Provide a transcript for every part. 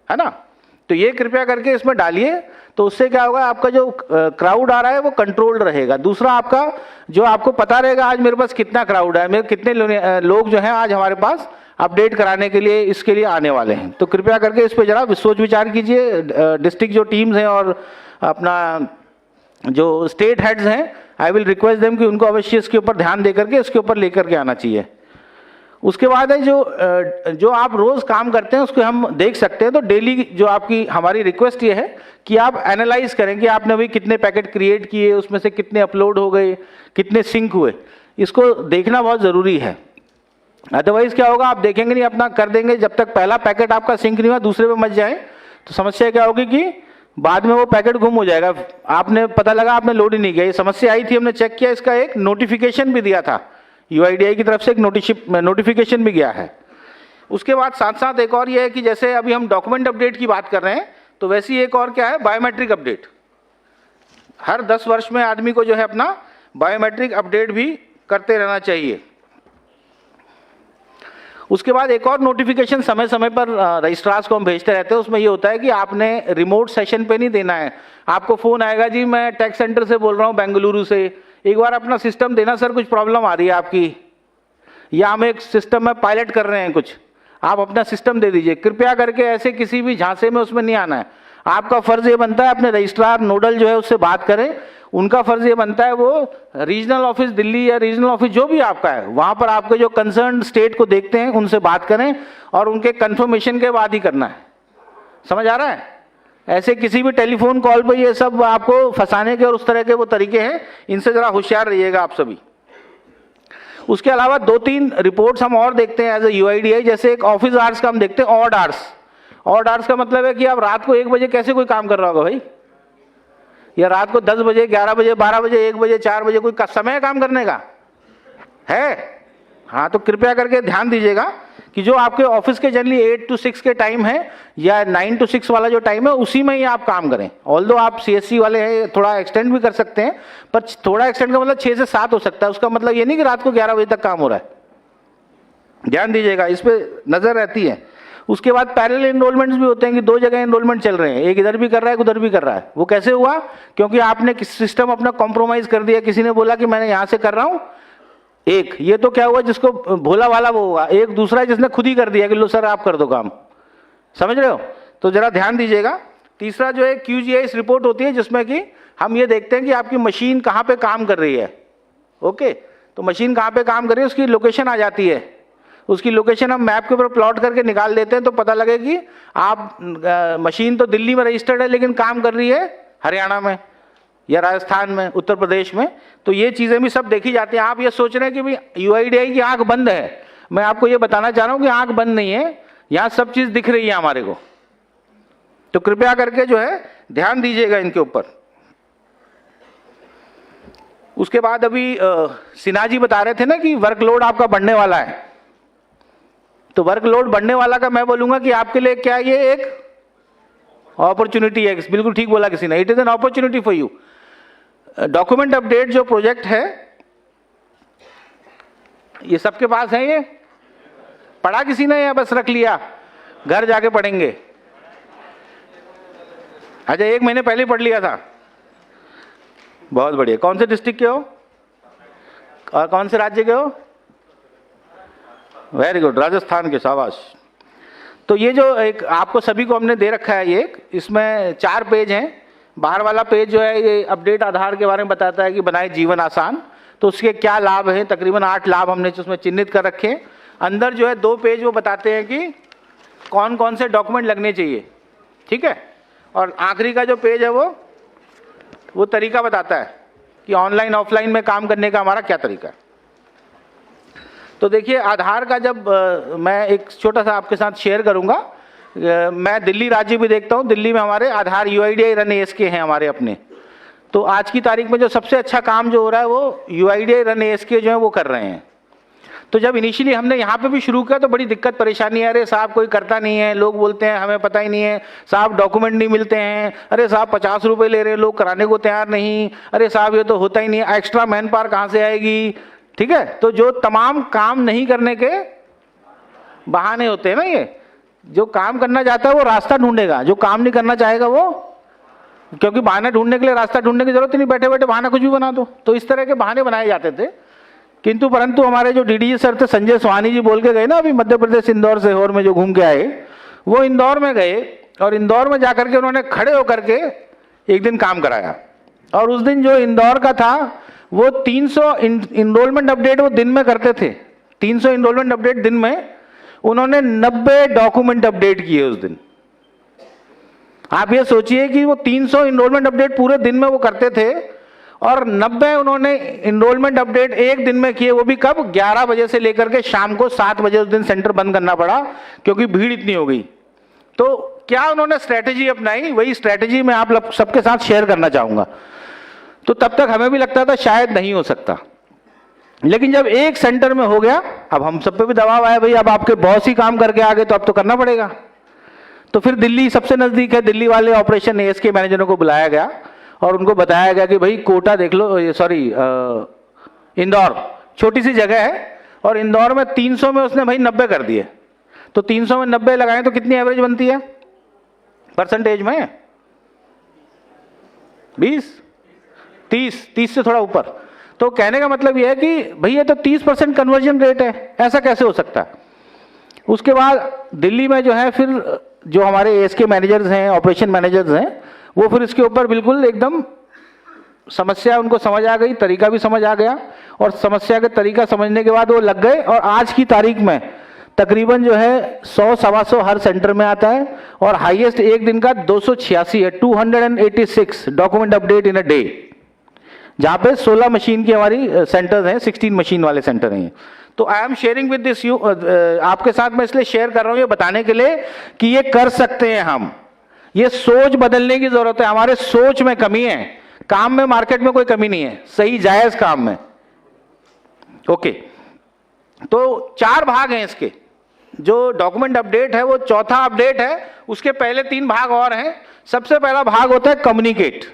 है ना। तो ये कृपया करके इसमें डालिए, तो उससे क्या होगा, आपका जो क्राउड आ रहा है वो कंट्रोल्ड रहेगा। दूसरा, आपका जो आपको पता रहेगा आज मेरे पास कितना क्राउड है, मेरे कितने लोग जो हैं आज हमारे पास अपडेट कराने के लिए इसके लिए आने वाले हैं। तो कृपया करके इस पर जरा सोच विचार कीजिए। डिस्ट्रिक्ट जो टीम्स हैं और अपना जो स्टेट हेड्स हैं, आई विल रिक्वेस्ट देम कि उनको अवश्य इसके ऊपर ध्यान दे करके इसके ऊपर लेकर के आना चाहिए। उसके बाद है जो आप रोज काम करते हैं उसको हम देख सकते हैं। तो डेली जो आपकी हमारी रिक्वेस्ट ये है कि आप एनालाइज करें कि आपने अभी कितने पैकेट क्रिएट किए, उसमें से कितने अपलोड हो गए, कितने सिंक हुए, इसको देखना बहुत जरूरी है। अदरवाइज क्या होगा, आप देखेंगे नहीं, अपना कर देंगे, जब तक पहला पैकेट आपका सिंक नहीं हुआ दूसरे पे मच जाए तो समस्या क्या होगी कि बाद में वो पैकेट गुम हो जाएगा, आपने पता लगा आपने लोड ही नहीं किया। ये समस्या आई थी, हमने चेक किया, इसका एक नोटिफिकेशन भी दिया था, यूआईडीआई की तरफ से एक नोटिफिकेशन भी गया है। उसके बाद साथ साथ एक और ये है कि जैसे अभी हम डॉक्यूमेंट अपडेट की बात कर रहे हैं, तो वैसे ही एक और क्या है, बायोमेट्रिक अपडेट। हर 10 वर्ष में आदमी को जो है अपना बायोमेट्रिक अपडेट भी करते रहना चाहिए। उसके बाद एक और नोटिफिकेशन समय समय पर रजिस्ट्रार्स को हम भेजते रहते हैं। उसमें ये होता है कि आपने रिमोट सेशन पे नहीं देना है, आपको फोन आएगा, जी मैं टैक्स सेंटर से बोल रहा हूँ बेंगलुरु से, एक बार अपना सिस्टम देना सर, कुछ प्रॉब्लम आ रही है आपकी, या हम एक सिस्टम में पायलट कर रहे हैं कुछ, आप अपना सिस्टम दे दीजिए। कृपया करके ऐसे किसी भी झांसे में उसमें नहीं आना है। आपका फर्ज ये बनता है अपने रजिस्ट्रार नोडल जो है उससे बात करें, उनका फर्ज ये बनता है वो रीजनल ऑफिस दिल्ली या रीजनल ऑफिस जो भी आपका है वहां पर आपके जो कंसर्न स्टेट को देखते हैं उनसे बात करें और उनके कंफर्मेशन के बाद ही करना है। समझ आ रहा है? ऐसे किसी भी टेलीफोन कॉल पर ये सब आपको फंसाने के और उस तरह के वो तरीके हैं, इनसे जरा होशियार रहिएगा आप सभी। उसके अलावा 2-3 रिपोर्ट्स हम और देखते हैं एज ए यूआईडीआई। जैसे एक ऑफिस आवर्स का हम देखते हैं, ऑड आवर्स। ऑड आवर्स का मतलब है कि आप रात को 1 बजे कैसे कोई काम कर रहा होगा भाई, या रात को 10 बजे, 11 बजे, 12 बजे, 1 बजे, 4 बजे, कोई समय है काम करने का है? हाँ, तो कृपया करके ध्यान दीजिएगा कि जो आपके ऑफिस के जनरली 8 to 6 के टाइम है या 9 to 6 वाला जो टाइम है उसी में ही आप काम करें। ऑल्दो आप सीएससी वाले हैं, थोड़ा एक्सटेंड भी कर सकते हैं, पर थोड़ा एक्सटेंड का मतलब 6 से 7 हो सकता है। उसका मतलब ये नहीं कि रात को 11 बजे तक काम हो रहा है। ध्यान दीजिएगा, इस पे नजर रहती है। उसके बाद पैरेलल एनरोलमेंट्स भी होते हैं कि 2 जगह एनरोलमेंट चल रहे हैं, एक इधर भी कर रहा है, उधर भी कर रहा है। वो कैसे हुआ? क्योंकि आपने सिस्टम अपना कॉम्प्रोमाइज कर दिया। किसी ने बोला कि मैंने यहां से कर रहा हूं एक, ये तो क्या हुआ, जिसको भोला वाला वो हुआ, एक दूसरा है जिसने खुद ही कर दिया कि लो सर आप कर दो काम। समझ रहे हो? तो जरा ध्यान दीजिएगा। तीसरा जो है QGIS रिपोर्ट होती है, जिसमें कि हम ये देखते हैं कि आपकी मशीन कहाँ पे काम कर रही है। ओके, तो मशीन कहाँ पे काम कर रही है उसकी लोकेशन आ जाती है। उसकी लोकेशन हम मैप के ऊपर प्लॉट करके निकाल देते हैं, तो पता लगे कि आप मशीन तो दिल्ली में रजिस्टर्ड है लेकिन काम कर रही है हरियाणा में या राजस्थान में, उत्तर प्रदेश में। तो ये चीजें भी सब देखी जाती हैं। आप ये सोच रहे हैं कि भाई यूआईडीआई की आंख बंद है, मैं आपको ये बताना चाह रहा हूं कि आंख बंद नहीं है, यहां सब चीज दिख रही है हमारे को। तो कृपया करके जो है ध्यान दीजिएगा इनके ऊपर। उसके बाद अभी सिन्हा जी बता रहे थे ना कि वर्कलोड आपका बढ़ने वाला है। तो वर्कलोड बढ़ने वाला का मैं बोलूंगा कि आपके लिए क्या ये एक अपॉर्चुनिटी है। बिल्कुल ठीक बोला किसी ने, it is an opportunity for you. Document update जो प्रोजेक्ट है ये सबके पास है, ये पढ़ा किसी ने या बस रख लिया, घर जाके पढ़ेंगे? अच्छा, 1 महीने पहले पढ़ लिया था, बहुत बढ़िया। कौन से डिस्ट्रिक्ट के हो और कौन से राज्य के हो? वेरी गुड, राजस्थान के, शाबाश। तो ये जो एक आपको सभी को हमने दे रखा है, ये इसमें 4 पेज हैं। बाहर वाला पेज जो है ये अपडेट आधार के बारे में बताता है कि बनाए जीवन आसान, तो उसके क्या लाभ हैं, तकरीबन 8 लाभ हमने उसमें चिन्हित कर रखे हैं। अंदर जो है 2 पेज वो बताते हैं कि कौन कौन से डॉक्यूमेंट लगने चाहिए, ठीक है। और आखिरी का जो पेज है वो तरीका बताता है कि ऑनलाइन ऑफलाइन में काम करने का हमारा क्या तरीका है। तो देखिए, आधार का जब मैं एक छोटा सा आपके साथ शेयर करूंगा, मैं दिल्ली राज्य भी देखता हूं, दिल्ली में हमारे आधार यूआईडीआई रन ASK हैं हमारे अपने। तो आज की तारीख में जो सबसे अच्छा काम जो हो रहा है वो यूआईडीआई रन ASK जो है वो कर रहे हैं। तो जब इनिशियली हमने यहाँ पे भी शुरू किया तो बड़ी दिक्कत परेशानी है, अरे साहब कोई करता नहीं है, लोग बोलते हैं हमें पता ही नहीं है, साहब डॉक्यूमेंट नहीं मिलते हैं, अरे साहब 50 रुपए ले रहे हैं, लोग कराने को तैयार नहीं, अरे साहब ये तो होता ही नहीं, एक्स्ट्रा मैन पावर कहाँ से आएगी, ठीक है। तो जो तमाम काम नहीं करने के बहाने होते हैं ना, ये जो काम करना चाहता है वो रास्ता ढूंढेगा, जो काम नहीं करना चाहेगा वो, क्योंकि बहाना ढूंढने के लिए रास्ता ढूंढने की जरूरत ही नहीं, बैठे बैठे बहाना कुछ भी बना दो। तो इस तरह के बहाने बनाए जाते थे। किंतु परंतु हमारे जो डीडीजी सर थे संजय सोहानी जी बोल के गए ना, अभी मध्य प्रदेश इंदौर सीहोर में जो घूम के आए, वो इंदौर में गए और इंदौर में जाकर के उन्होंने खड़े होकर के एक दिन काम कराया। और उस दिन जो इंदौर का था वो 300 इनरोलमेंट अपडेट वो दिन में करते थे। 300 इनरोलमेंट अपडेट दिन में, उन्होंने 90 डॉक्यूमेंट अपडेट किए उस दिन। आप ये सोचिए कि वो 300 इनरोलमेंट अपडेट पूरे दिन में वो करते थे और 90 उन्होंने इनरोलमेंट अपडेट एक दिन में किए, वो भी कब? 11 बजे से लेकर के शाम को 7 बजे उस दिन सेंटर बंद करना पड़ा क्योंकि भीड़ इतनी हो गई। तो क्या उन्होंने स्ट्रैटेजी अपनाई, वही स्ट्रैटेजी मैं आप सबके साथ शेयर करना चाहूंगा। तो तब तक हमें भी लगता था शायद नहीं हो सकता, लेकिन जब एक सेंटर में हो गया, अब हम सब पे भी दबाव आया, भाई अब आपके बॉस ही काम करके आ गए तो अब तो करना पड़ेगा। तो फिर दिल्ली सबसे नजदीक है, दिल्ली वाले ऑपरेशन एएसके मैनेजरों को बुलाया गया और उनको बताया गया कि भाई कोटा देख लो, सॉरी इंदौर छोटी सी जगह है और इंदौर में 300 में उसने भाई 90 कर दिए। तो 300 में 90 लगाएं तो कितनी एवरेज बनती है परसेंटेज में? 20, 30 से थोड़ा ऊपर। तो कहने का मतलब यह है कि भैया तो 30% कन्वर्जन रेट है, ऐसा कैसे हो सकता है? उसके बाद दिल्ली में जो है फिर जो हमारे एएसके मैनेजर्स हैं, ऑपरेशन मैनेजर्स हैं, वो फिर इसके ऊपर बिल्कुल एकदम समस्या उनको समझ आ गई, तरीका भी समझ आ गया और समस्या का तरीका समझने के बाद वो लग गए और आज की तारीख में तकरीबन जो है 100-125 हर सेंटर में आता है और हाईएस्ट एक दिन का 286 है, 286 document update in a day, जहां पे 16 मशीन की हमारी सेंटर्स हैं, 16 मशीन वाले सेंटर हैं। तो I am sharing with this you, आपके साथ मैं इसलिए शेयर कर रहा हूं ये बताने के लिए कि ये कर सकते हैं हम। ये सोच बदलने की जरूरत है, हमारे सोच में कमी है। काम में मार्केट में कोई कमी नहीं है, सही जायज काम में। ओके, तो 4 भाग हैं इसके। जो डॉक्यूमेंट अपडेट है वो चौथा अपडेट है, उसके पहले 3 भाग और हैं। सबसे पहला भाग होता है कम्युनिकेट।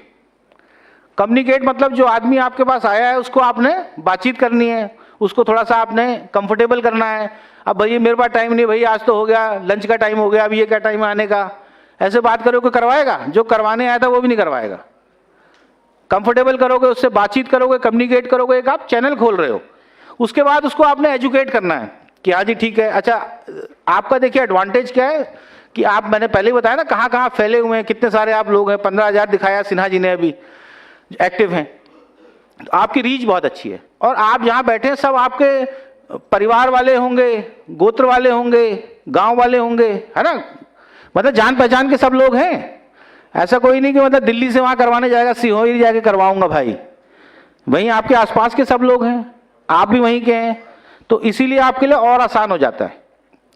कम्युनिकेट मतलब जो आदमी आपके पास आया है उसको आपने बातचीत करनी है, उसको थोड़ा सा आपने कंफर्टेबल करना है। अब भैया मेरे पास टाइम नहीं, भैया आज तो हो गया, लंच का टाइम हो गया, अब ये क्या टाइम है आने का, ऐसे बात करोगे करवाएगा? जो करवाने आया था वो भी नहीं करवाएगा। कंफर्टेबल करोगे, उससे बातचीत करोगे, कम्युनिकेट करोगे, एक आप चैनल खोल रहे हो। उसके बाद उसको आपने एजुकेट करना है कि हाँ जी ठीक है। अच्छा, आपका देखिए एडवांटेज क्या है कि आप, मैंने पहले ही बताया ना कहाँ कहाँ फैले हुए हैं, कितने सारे आप लोग हैं, 15,000 दिखाया सिन्हा जी ने अभी एक्टिव हैं। तो आपकी रीच बहुत अच्छी है और आप जहाँ बैठे हैं सब आपके परिवार वाले होंगे, गोत्र वाले होंगे, गांव वाले होंगे, है ना, मतलब जान पहचान के सब लोग हैं। ऐसा कोई नहीं कि मतलब दिल्ली से वहां करवाने जाएगा, सीहोर ही जाके करवाऊंगा भाई, वहीं आपके आसपास के सब लोग हैं, आप भी वहीं के हैं, तो इसीलिए आपके लिए और आसान हो जाता है।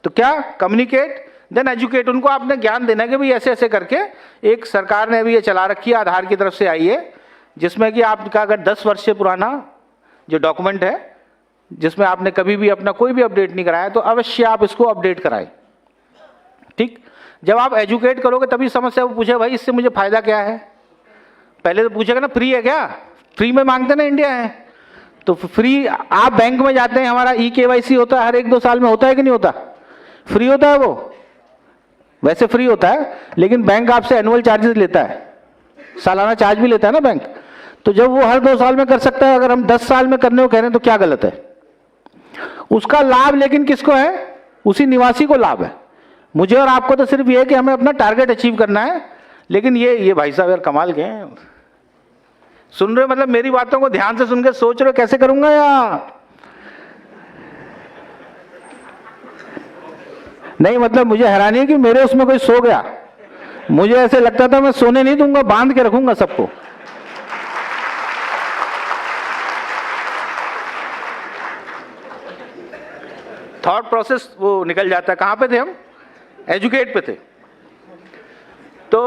तो क्या, कम्युनिकेट देन एजुकेट, उनको आपने ज्ञान देना है कि भाई ऐसे ऐसे करके। एक सरकार ने अभी ये चला रखी है, आधार की तरफ से आई है, जिसमें कि आपका अगर 10 वर्ष से पुराना जो डॉक्यूमेंट है, जिसमें आपने कभी भी अपना कोई भी अपडेट नहीं कराया, तो अवश्य आप इसको अपडेट कराएं। ठीक, जब आप एजुकेट करोगे तभी समस्या वो पूछे भाई इससे मुझे फायदा क्या है। पहले तो पूछेगा ना फ्री है क्या, फ्री में मांगते ना इंडिया है, तो फ्री। आप बैंक में जाते हैं, हमारा eKYC होता है, हर 1-2 साल में होता है कि नहीं होता? फ्री होता है वो, वैसे फ्री होता है, लेकिन बैंक आपसे एनुअल चार्जेस लेता है, सालाना चार्ज भी लेता है ना बैंक। तो जब वो हर 2 साल में कर सकता है, अगर हम 10 साल में करने को कह रहे हैं तो क्या गलत है? उसका लाभ लेकिन किसको है? उसी निवासी को लाभ है। मुझे और आपको तो सिर्फ ये है कि हमें अपना टारगेट अचीव करना है। लेकिन ये भाई साहब यार कमाल के हैं, सुन रहे, मतलब मेरी बातों को ध्यान से सुन के सोच रहे कैसे करूंगा यार, नहीं मतलब मुझे हैरानी है कि मेरे उसमें कोई सो गया। मुझे ऐसे लगता था मैं सोने नहीं दूंगा, बांध के रखूंगा सबको। थॉट प्रोसेस वो निकल जाता है। कहां पे थे हम? एजुकेट पे थे। तो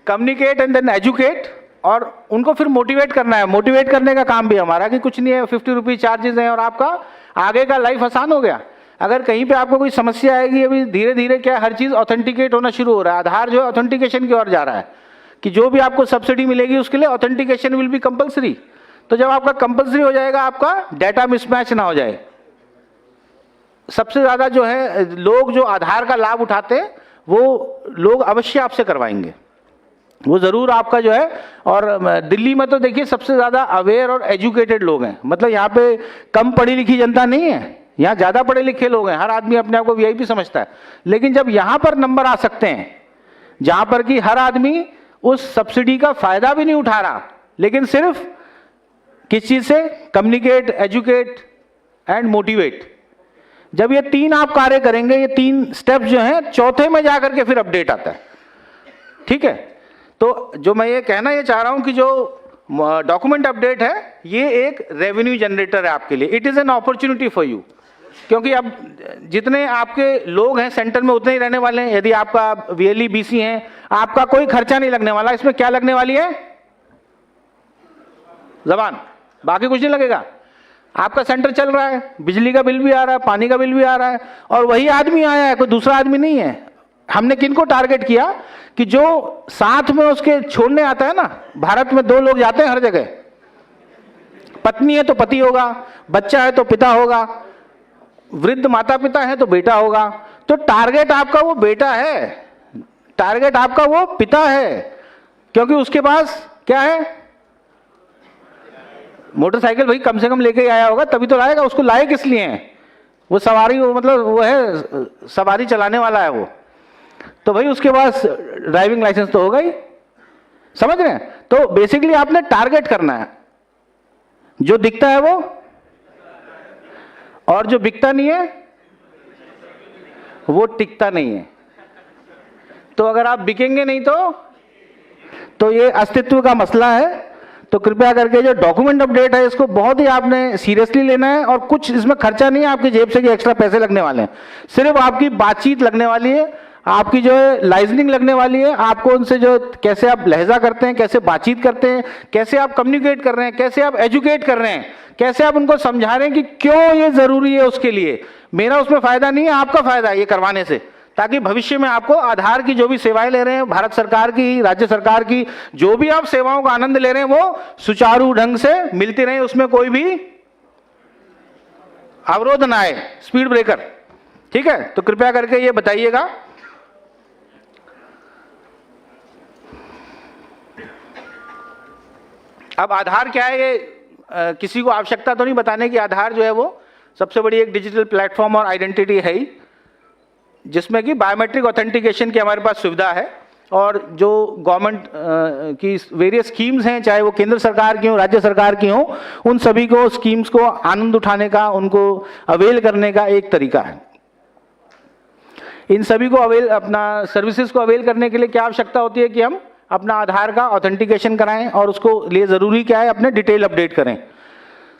कम्युनिकेट एंड देन एजुकेट, और उनको फिर मोटिवेट करना है। मोटिवेट करने का काम भी हमारा कि कुछ नहीं है, 50 रुपीज चार्जेस हैं और आपका आगे का लाइफ आसान हो गया। अगर कहीं पे आपको कोई समस्या आएगी, अभी धीरे धीरे क्या हर चीज ऑथेंटिकेट होना शुरू हो रहा है। आधार जो है ऑथेंटिकेशन की ओर जा रहा है कि जो भी आपको सब्सिडी मिलेगी उसके लिए ऑथेंटिकेशन विल बी कंपलसरी। तो जब आपका कंपलसरी हो जाएगा, आपका डाटा मिसमैच ना हो जाए। सबसे ज्यादा जो है लोग जो आधार का लाभ उठाते हैं वो लोग अवश्य आपसे करवाएंगे, वो ज़रूर आपका जो है। और दिल्ली में तो देखिए सबसे ज़्यादा अवेयर और एजुकेटेड लोग हैं, मतलब यहाँ पे कम पढ़ी लिखी जनता नहीं है, यहाँ ज़्यादा पढ़े लिखे लोग हैं, हर आदमी अपने आप को वीआईपी समझता है। लेकिन जब यहाँ पर नंबर आ सकते हैं जहाँ पर कि हर आदमी उस सब्सिडी का फायदा भी नहीं उठा रहा, लेकिन सिर्फ किस चीज़ से, कम्युनिकेट, एजुकेट एंड मोटिवेट, जब ये तीन आप कार्य करेंगे, ये तीन स्टेप जो हैं, चौथे में जाकर के फिर अपडेट आता है। ठीक है, तो जो मैं ये कहना ये चाह रहा हूं कि जो डॉक्यूमेंट अपडेट है ये एक रेवेन्यू जनरेटर है आपके लिए, it is an opportunity for you, क्योंकि अब जितने आपके लोग हैं सेंटर में उतने ही रहने वाले हैं। यदि आपका वीएलई बीसी है, आपका कोई खर्चा नहीं लगने वाला, इसमें क्या लगने वाली है, जबान, बाकी कुछ नहीं लगेगा। आपका सेंटर चल रहा है, बिजली का बिल भी आ रहा है, पानी का बिल भी आ रहा है, और वही आदमी आया है, कोई दूसरा आदमी नहीं है। हमने किनको टारगेट किया कि जो साथ में उसके छोड़ने आता है ना, भारत में 2 लोग जाते हैं हर जगह, पत्नी है तो पति होगा, बच्चा है तो पिता होगा, वृद्ध माता पिता है तो बेटा होगा। तो टारगेट आपका वो बेटा है, टारगेट आपका वो पिता है, क्योंकि उसके पास क्या है, मोटरसाइकिल भाई कम से कम लेके आया होगा, तभी तो लाएगा। उसको लाए किस लिए हैं, वो सवारी, वो मतलब वो है सवारी चलाने वाला है वो, तो भाई उसके पास ड्राइविंग लाइसेंस तो होगा ही, समझ रहे हैं। तो बेसिकली आपने टारगेट करना है, जो दिखता है वो, और जो बिकता नहीं है वो टिकता नहीं है। तो अगर आप बिकेंगे नहीं तो ये अस्तित्व का मसला है। तो कृपया करके जो डॉक्यूमेंट अपडेट है इसको बहुत ही आपने सीरियसली लेना है, और कुछ इसमें खर्चा नहीं है आपकी जेब से कि एक्स्ट्रा पैसे लगने वाले हैं, सिर्फ आपकी बातचीत लगने वाली है, आपकी जो है लाइजनिंग लगने वाली है, आपको उनसे जो कैसे आप लहजा करते हैं, कैसे बातचीत करते हैं, कैसे आप कम्युनिकेट कर रहे हैं, कैसे आप एजुकेट कर रहे हैं, कैसे आप उनको समझा रहे हैं कि क्यों ये जरूरी है उसके लिए। मेरा उसमें फायदा नहीं है, आपका फायदा है ये करवाने से, ताकि भविष्य में आपको आधार की जो भी सेवाएं ले रहे हैं, भारत सरकार की, राज्य सरकार की, जो भी आप सेवाओं का आनंद ले रहे हैं वो सुचारू ढंग से मिलती रहे, उसमें कोई भी अवरोध ना आए, स्पीड ब्रेकर। ठीक है, तो कृपया करके ये बताइएगा। अब आधार क्या है, ये किसी को आवश्यकता तो नहीं बताने की, आधार जो है वो सबसे बड़ी एक डिजिटल प्लेटफॉर्म और आइडेंटिटी है ही, जिसमें कि बायोमेट्रिक ऑथेंटिकेशन की हमारे पास सुविधा है। और जो गवर्नमेंट की वेरियस स्कीम्स हैं, चाहे वो केंद्र सरकार की हो, राज्य सरकार की हो, उन सभी को स्कीम्स को आनंद उठाने का, उनको अवेल करने का एक तरीका है। इन सभी को अवेल, अपना सर्विसेज को अवेल करने के लिए क्या आवश्यकता होती है कि हम अपना आधार का ऑथेंटिकेशन कराएं, और उसको लिए ज़रूरी क्या है, अपने डिटेल अपडेट करें।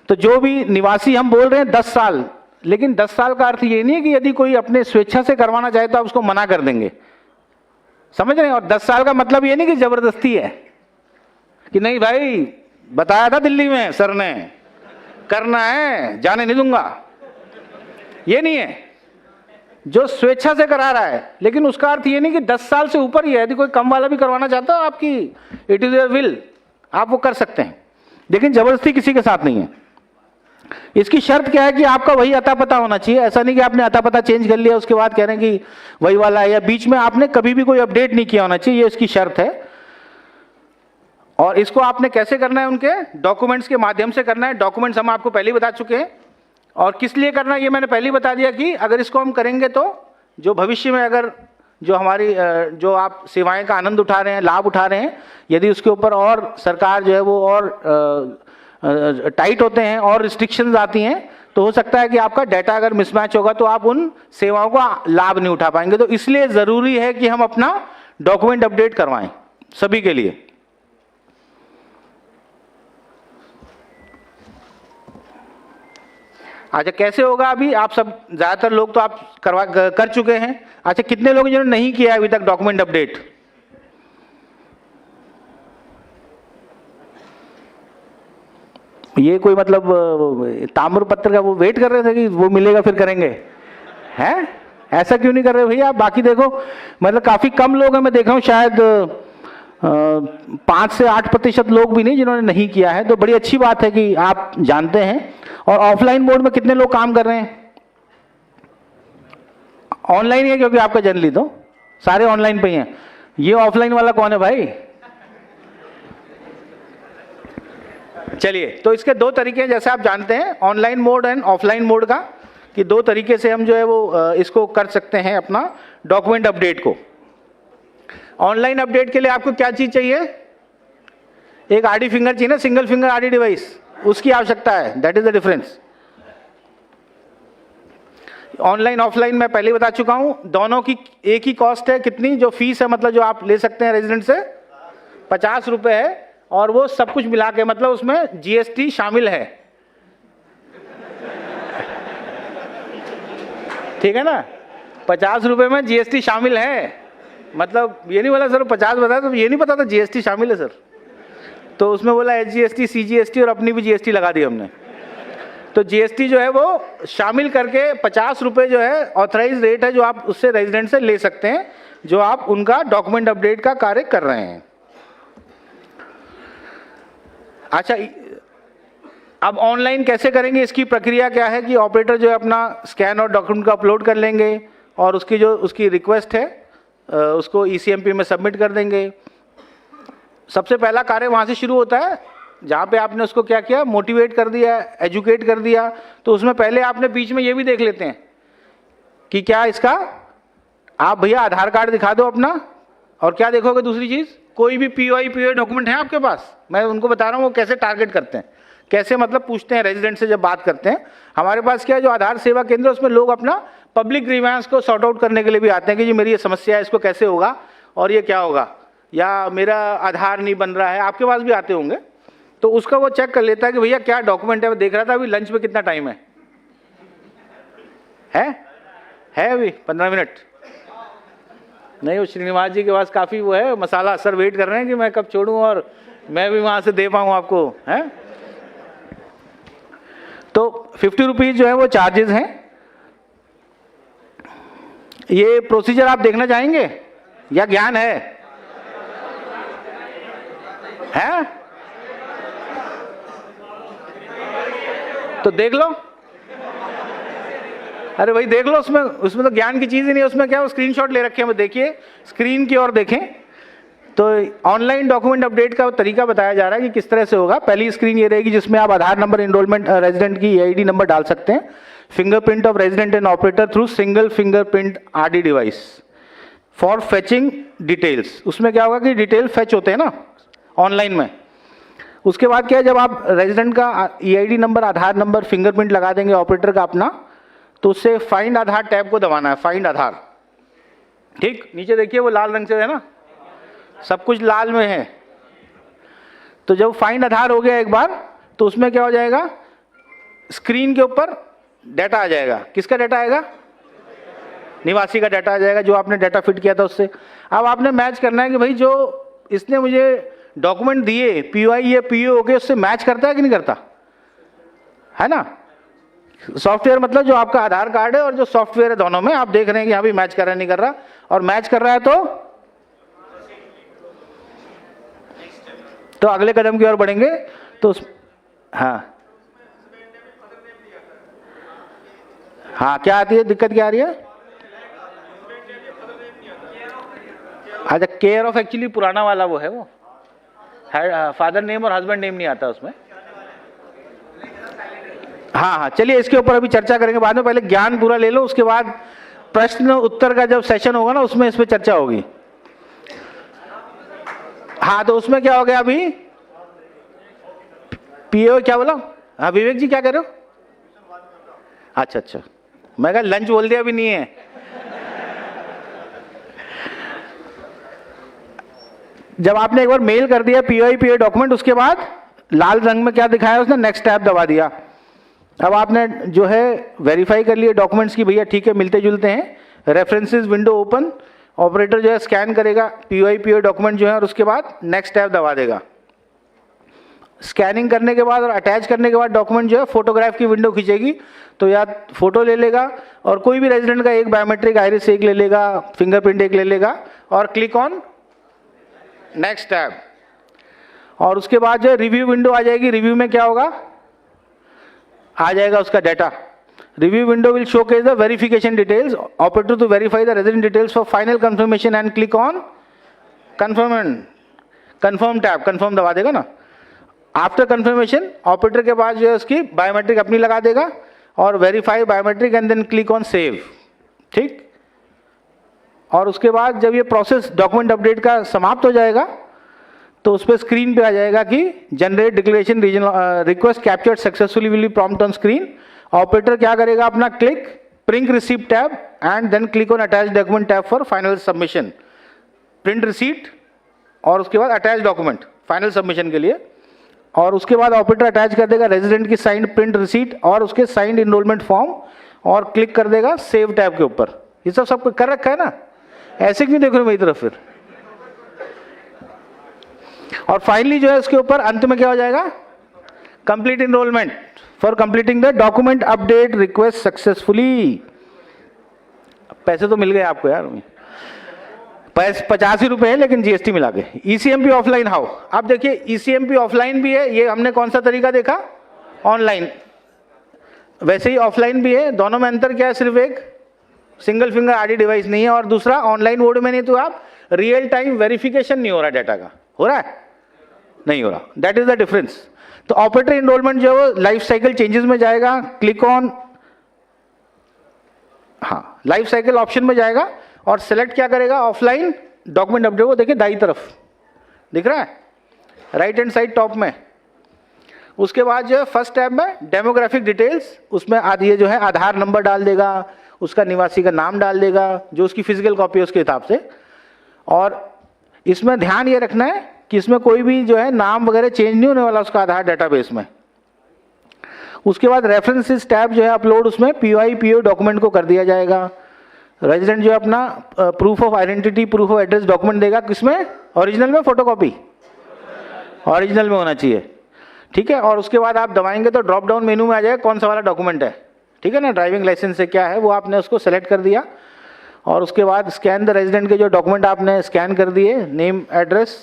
तो जो भी निवासी, हम बोल रहे हैं 10 साल, लेकिन 10 साल का अर्थ ये नहीं है कि यदि कोई अपने स्वेच्छा से करवाना चाहे तो आप उसको मना कर देंगे, समझ रहे हैं। और 10 साल का मतलब ये नहीं कि जबरदस्ती है, कि नहीं भाई बताया था दिल्ली में सर ने, करना है, जाने नहीं दूंगा, ये नहीं है। जो स्वेच्छा से करा रहा है, लेकिन उसका अर्थ ये नहीं कि 10 साल से ऊपर ही है। यदि कोई कम वाला भी करवाना चाहता है, आपकी इट इज योर विल, आप वो कर सकते हैं, लेकिन जबरदस्ती किसी के साथ नहीं है। इसकी शर्त क्या है कि आपका वही अता पता होना चाहिए। ऐसा नहीं कि आपने अता पता चेंज कर लिया उसके बाद कह रहे हैं कि वही वाला है, या बीच में आपने कभी भी कोई अपडेट नहीं किया होना चाहिए, ये इसकी शर्त है। और इसको आपने कैसे करना है, उनके डॉक्यूमेंट्स के माध्यम से करना है। डॉक्यूमेंट्स हम आपको पहले ही बता चुके हैं, और किस लिए करना है ये मैंने पहले ही बता दिया कि अगर इसको हम करेंगे तो जो भविष्य में अगर जो हमारी जो आप सेवाएं का आनंद उठा रहे हैं, लाभ उठा रहे हैं, यदि उसके ऊपर और सरकार जो है वो और टाइट होते हैं और रिस्ट्रिक्शंस आती हैं, तो हो सकता है कि आपका डाटा अगर मिसमैच होगा तो आप उन सेवाओं का लाभ नहीं उठा पाएंगे। तो इसलिए जरूरी है कि हम अपना डॉक्यूमेंट अपडेट करवाएं सभी के लिए। अच्छा, कैसे होगा अभी आप सब, ज्यादातर लोग तो आप कर चुके हैं। अच्छा, कितने लोग जिन्होंने नहीं किया अभी तक डॉक्यूमेंट अपडेट? ये कोई मतलब ताम्र पत्र का वो वेट कर रहे थे कि वो मिलेगा फिर करेंगे, हैं? ऐसा क्यों नहीं कर रहे भैया? बाकी देखो, मतलब काफी कम लोग हैं, मैं देखा हूँ शायद 5 से 8% लोग भी नहीं जिन्होंने नहीं किया है। तो बड़ी अच्छी बात है कि आप जानते हैं। और ऑफलाइन मोड में कितने लोग काम कर रहे हैं? ऑनलाइन है क्योंकि आपका जनरली तो सारे ऑनलाइन पे ही हैं। ये ऑफलाइन वाला कौन है भाई? चलिए, तो इसके दो तरीके हैं, जैसे आप जानते हैं online mode and offline mode का, कि दो तरीके से हम जो है वो इसको कर सकते हैं अपना डॉक्यूमेंट अपडेट को। ऑनलाइन अपडेट के लिए आपको क्या चीज चाहिए? एक आरडी फिंगर चाहिए ना, सिंगल फिंगर आरडी डिवाइस, उसकी आवश्यकता है। That is the difference. Online offline मैं पहले बता चुका हूं, दोनों की एक ही कॉस्ट है। कितनी? जो फीस है, मतलब जो आप ले सकते हैं रेजिडेंट से, 50 रुपए है, और वो सब कुछ मिला के, मतलब उसमें जीएसटी शामिल है, ठीक है ना? 50 रुपए में जीएसटी शामिल है, मतलब ये नहीं बोला सर 50 बताया तो ये नहीं पता था जीएसटी शामिल है सर, तो उसमें बोला एसजीएसटी, सीजीएसटी और अपनी भी जीएसटी लगा दी हमने। तो जीएसटी जो है वो शामिल करके 50 रुपए जो है ऑथराइज रेट है, जो आप उससे रेजिडेंट से ले सकते हैं, जो आप उनका डॉक्यूमेंट अपडेट का कार्य कर रहे हैं। अच्छा, अब ऑनलाइन कैसे करेंगे? इसकी प्रक्रिया क्या है कि ऑपरेटर जो है अपना स्कैन और डॉक्यूमेंट को अपलोड कर लेंगे, और उसकी जो उसकी रिक्वेस्ट है उसको ईसीएमपी में सबमिट कर देंगे। सबसे पहला कार्य वहां से शुरू होता है जहां पे आपने उसको क्या किया, मोटिवेट कर दिया, एजुकेट कर दिया। तो उसमें पहले आपने बीच में ये भी देख लेते हैं कि क्या इसका, आप भैया आधार कार्ड दिखा दो अपना, और क्या देखोगे दूसरी चीज, कोई भी पीओआई डॉक्यूमेंट है आपके पास? मैं उनको बता रहा हूँ वो कैसे टारगेट करते हैं, कैसे मतलब पूछते हैं रेजिडेंट से जब बात करते हैं। हमारे पास क्या है, जो आधार सेवा केंद्र, उसमें लोग अपना पब्लिक ग्रीवेंस को सॉर्ट आउट करने के लिए भी आते हैं कि जी मेरी ये समस्या है, इसको कैसे होगा और ये क्या होगा, या मेरा आधार नहीं बन रहा है, आपके पास भी आते होंगे। तो उसका वो चेक कर लेता है कि भैया क्या डॉक्यूमेंट है। मैं देख रहा था अभी लंच में कितना टाइम है अभी 15 मिनट। नहीं, वो श्रीनिवास जी के पास काफी वो है मसाला, सर वेट कर रहे हैं कि मैं कब छोड़ूं और मैं भी वहां से दे पाऊं आपको, है। तो 50 रुपीज जो है वो चार्जेस हैं। ये प्रोसीजर आप देखना चाहेंगे या ज्ञान है? तो देख लो, अरे भाई देख लो, उसमें तो ज्ञान की चीज ही नहीं है। उसमें क्या है, स्क्रीनशॉट ले रखे हैं, वो देखिए, स्क्रीन की ओर देखें। तो ऑनलाइन डॉक्यूमेंट अपडेट का तरीका बताया जा रहा है कि किस तरह से होगा। पहली स्क्रीन ये रहेगी जिसमें आप आधार नंबर, एनरोलमेंट, रेजिडेंट की ईआईडी नंबर डाल सकते हैं, fingerprint of resident and operator through single fingerprint RD device for fetching details. उसमें क्या होगा कि डिटेल फेच होते हैं ना ऑनलाइन में। उसके बाद क्या है, जब आप रेजिडेंट का ईआईडी नंबर, आधार नंबर, फिंगरप्रिंट लगा देंगे ऑपरेटर का अपना, तो उससे फाइंड आधार टैब को दबाना है, फाइंड आधार। ठीक, नीचे देखिए वो लाल रंग से है ना, सब कुछ लाल में है। तो जब फाइंड आधार हो गया एक बार, तो उसमें क्या हो जाएगा, स्क्रीन के ऊपर डाटा आ जाएगा। किसका डाटा आएगा? निवासी का डाटा आ जाएगा, जो आपने डाटा फिट किया था उससे। अब आपने मैच करना है कि भाई जो इसने मुझे डॉक्यूमेंट दिए, पीओआई या पीओ के, उससे मैच करता है कि नहीं करता, है ना। सॉफ्टवेयर मतलब जो आपका आधार कार्ड है और जो सॉफ्टवेयर है, दोनों में आप देख रहे हैं कि यहाँ भी मैच कर रहा है, नहीं कर रहा। और मैच कर रहा है तो अगले कदम की ओर बढ़ेंगे। तो हाँ क्या आती है दिक्कत, क्या आ रही है? अच्छा, केयर ऑफ एक्चुअली पुराना वाला वो है, वो फादर नेम और हस्बैंड नेम नहीं आता उसमें। हाँ, चलिए इसके ऊपर अभी चर्चा करेंगे बाद में। पहले ज्ञान पूरा ले लो, उसके बाद प्रश्न उत्तर का जब सेशन होगा ना, उसमें इस पे चर्चा होगी। हाँ, तो उसमें क्या हो गया अभी, पीओ क्या बोला? हाँ विवेक जी क्या कह रहे हो? अच्छा, मैं कहा लंच बोल दिया, अभी नहीं है। जब आपने एक बार मेल कर दिया पीओ डॉक्यूमेंट, उसके बाद लाल रंग में क्या दिखाया उसने, नेक्स्ट टैब दबा दिया। अब आपने जो है वेरीफाई कर लिए डॉक्यूमेंट्स की, भैया ठीक है मिलते जुलते हैं। रेफरेंसेस विंडो ओपन, ऑपरेटर जो है स्कैन करेगा पीओ डॉक्यूमेंट जो है, और उसके बाद नेक्स्ट टैब दबा देगा। स्कैनिंग करने के बाद और अटैच करने के बाद डॉक्यूमेंट जो है फोटोग्राफ की विंडो खींचेगी, तो या फोटो ले लेगा, और कोई भी रेजिडेंट का एक बायोमेट्रिक आइरिस एक ले लेगा, फिंगरप्रिंट एक ले लेगा, और क्लिक ऑन नेक्स्ट टैब। और उसके बाद जो रिव्यू विंडो आ जाएगी। रिव्यू में क्या होगा, आ जाएगा उसका data. Review window will showcase the verification details. Operator to verify the resident details for final confirmation and click on confirm tab. confirm दबा देगा ना. After confirmation, operator के पास जो है उसकी बायोमेट्रिक अपनी लगा देगा और verify biometric and then click on save. ठीक. और उसके बाद जब ये प्रोसेस डॉक्यूमेंट अपडेट का समाप्त हो जाएगा तो उस पर स्क्रीन पे आ जाएगा कि generate declaration regional request captured successfully will be prompt on screen. Operator क्या करेगा, अपना click print receipt tab and then click on attach document tab for final submission. Print receipt और उसके बाद अटैच डॉक्यूमेंट फाइनल सबमिशन के लिए. और उसके बाद ऑपरेटर अटैच कर देगा रेजिडेंट की साइंड प्रिंट रिसीट और उसके साइंड इनरोलमेंट फॉर्म और क्लिक कर देगा सेव टैब के ऊपर. ये सब कर रखा है ना, ऐसे क्यों देख रहे हो मेरी तरफ फिर. और फाइनली जो है उसके ऊपर अंत में क्या हो जाएगा, complete enrolment for completing the document update request successfully. पैसे तो मिल गए आपको यार, 85 रुपए है लेकिन जीएसटी मिला के. ईसीएमपी ऑफलाइन हाउ, आप देखिए ईसीएमपी ऑफलाइन भी है. ये हमने कौन सा तरीका देखा, ऑनलाइन. वैसे ही ऑफलाइन भी है. दोनों में अंतर क्या है, सिर्फ एक सिंगल फिंगर आईडी डिवाइस नहीं है और दूसरा ऑनलाइन मोड में नहीं. तो आप रियल टाइम वेरिफिकेशन नहीं हो रहा डाटा का, हो रहा है नहीं हो रहा. That is the difference. तो ऑपरेटर इनरोलमेंट जो है लाइफ साइकिल चेंजेस में जाएगा, क्लिक ऑन हाँ लाइफ साइकिल ऑप्शन में जाएगा और सेलेक्ट क्या करेगा, ऑफलाइन डॉक्यूमेंट अपडेट. वो देखिए दाईं तरफ दिख रहा है, राइट हैंड साइड टॉप में. उसके बाद जो है फर्स्ट टैब में डेमोग्राफिक डिटेल्स, उसमें ये जो है आधार नंबर डाल देगा, उसका निवासी का नाम डाल देगा, जो उसकी फिजिकल कॉपी है उसके हिसाब से. और इसमें ध्यान ये रखना है कि इसमें कोई भी जो है नाम वगैरह चेंज नहीं होने वाला उसका आधार डाटाबेस में. उसके बाद रेफरेंसेस टैब जो है अपलोड, उसमें पीओ डॉक्यूमेंट को कर दिया जाएगा. रेजिडेंट जो है अपना proof of identity, proof of address document देगा, किसमें, ओरिजिनल में, फोटोकॉपी ओरिजिनल में होना चाहिए. ठीक है. और उसके बाद आप दबाएंगे तो ड्रॉप डाउन मेनू में आ जाएगा कौन सा वाला डॉक्यूमेंट है. ठीक है ना, ड्राइविंग लाइसेंस से क्या है वो आपने उसको सेलेक्ट कर दिया. और उसके बाद स्कैन द रेजिडेंट के जो डॉक्यूमेंट आपने स्कैन कर दिए, नेम एड्रेस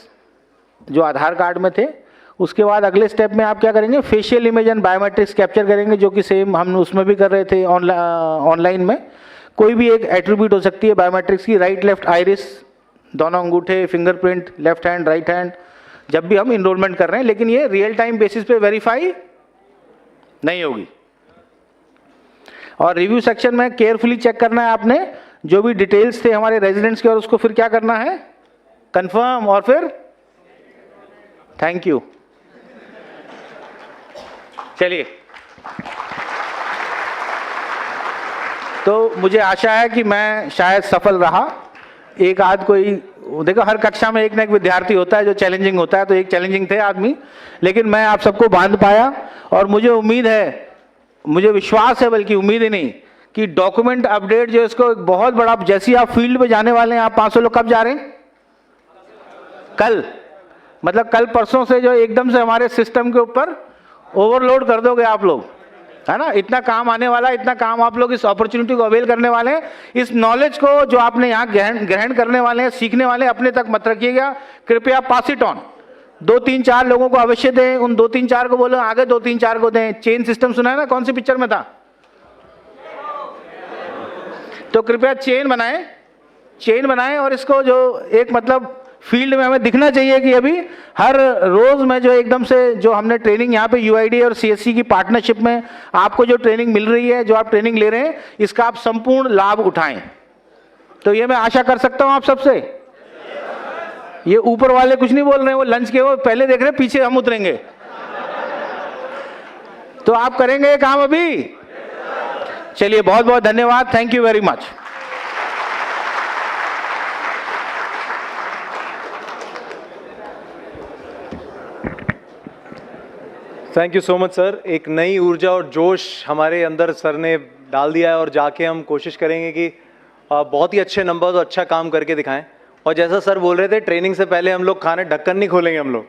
जो आधार कार्ड में थे. उसके बाद अगले स्टेप में आप क्या करेंगे, facial image and biometrics capture करेंगे, जो कि सेम हम उसमें भी कर रहे थे ऑनलाइन में. कोई भी एक एट्रीब्यूट हो सकती है बायोमेट्रिक्स की, राइट लेफ्ट आइरिस, दोनों अंगूठे, fingerprint, left hand right hand, जब भी हम इनरोलमेंट कर रहे हैं. लेकिन ये रियल टाइम बेसिस पे वेरीफाई नहीं होगी. और रिव्यू सेक्शन में केयरफुली चेक करना है आपने जो भी डिटेल्स थे हमारे रेजिडेंट्स के, और उसको फिर क्या करना है, कंफर्म और फिर थैंक यू. चलिए, तो मुझे आशा है कि मैं शायद सफल रहा. एक आध कोई देखो, हर कक्षा में एक ना एक विद्यार्थी होता है जो चैलेंजिंग होता है, तो एक चैलेंजिंग थे आदमी, लेकिन मैं आप सबको बांध पाया. और मुझे उम्मीद है, मुझे विश्वास है, बल्कि उम्मीद ही नहीं, कि डॉक्यूमेंट अपडेट जो इसको एक बहुत बड़ा, जैसे आप फील्ड पे जाने वाले हैं, आप 500 लोग कब जा रहे हैं, कल, मतलब कल परसों से जो एकदम से हमारे सिस्टम के ऊपर ओवरलोड कर दोगे आप लोग, है ना. इतना काम आने वाला है, इतना काम आप लोग इस अपॉर्चुनिटी को अवेल करने वाले हैं. इस नॉलेज को जो आपने यहाँ ग्रहण करने वाले हैं, सीखने वाले हैं, अपने तक मत रखिएगा. कृपया पास इट ऑन. 2-3-4 लोगों को अवश्य दें. उन 2-3-4 को बोलो आगे 2-3-4 को दें. चेन सिस्टम सुना है ना, कौन सी पिक्चर में था, तो कृपया चेन बनाएं. और इसको जो एक मतलब फील्ड में हमें दिखना चाहिए कि अभी हर रोज में जो एकदम से जो हमने ट्रेनिंग यहाँ पे यूआईडी और सीएससी की पार्टनरशिप में आपको जो ट्रेनिंग मिल रही है, जो आप ट्रेनिंग ले रहे हैं, इसका आप संपूर्ण लाभ उठाएं. तो ये मैं आशा कर सकता हूं आप सबसे. ये ऊपर वाले कुछ नहीं बोल रहे हैं, वो लंच के वो पहले देख रहे हैं, पीछे हम उतरेंगे. तो आप करेंगे ये काम अभी. चलिए, बहुत बहुत धन्यवाद. Thank you very much. Thank you so much sir. एक नई ऊर्जा और जोश हमारे अंदर सर ने डाल दिया है और जाके हम कोशिश करेंगे कि बहुत ही अच्छे नंबर और अच्छा काम करके दिखाएं. और जैसा सर बोल रहे थे, ट्रेनिंग से पहले हम लोग खाने ढक्कन नहीं खोलेंगे हम लोग,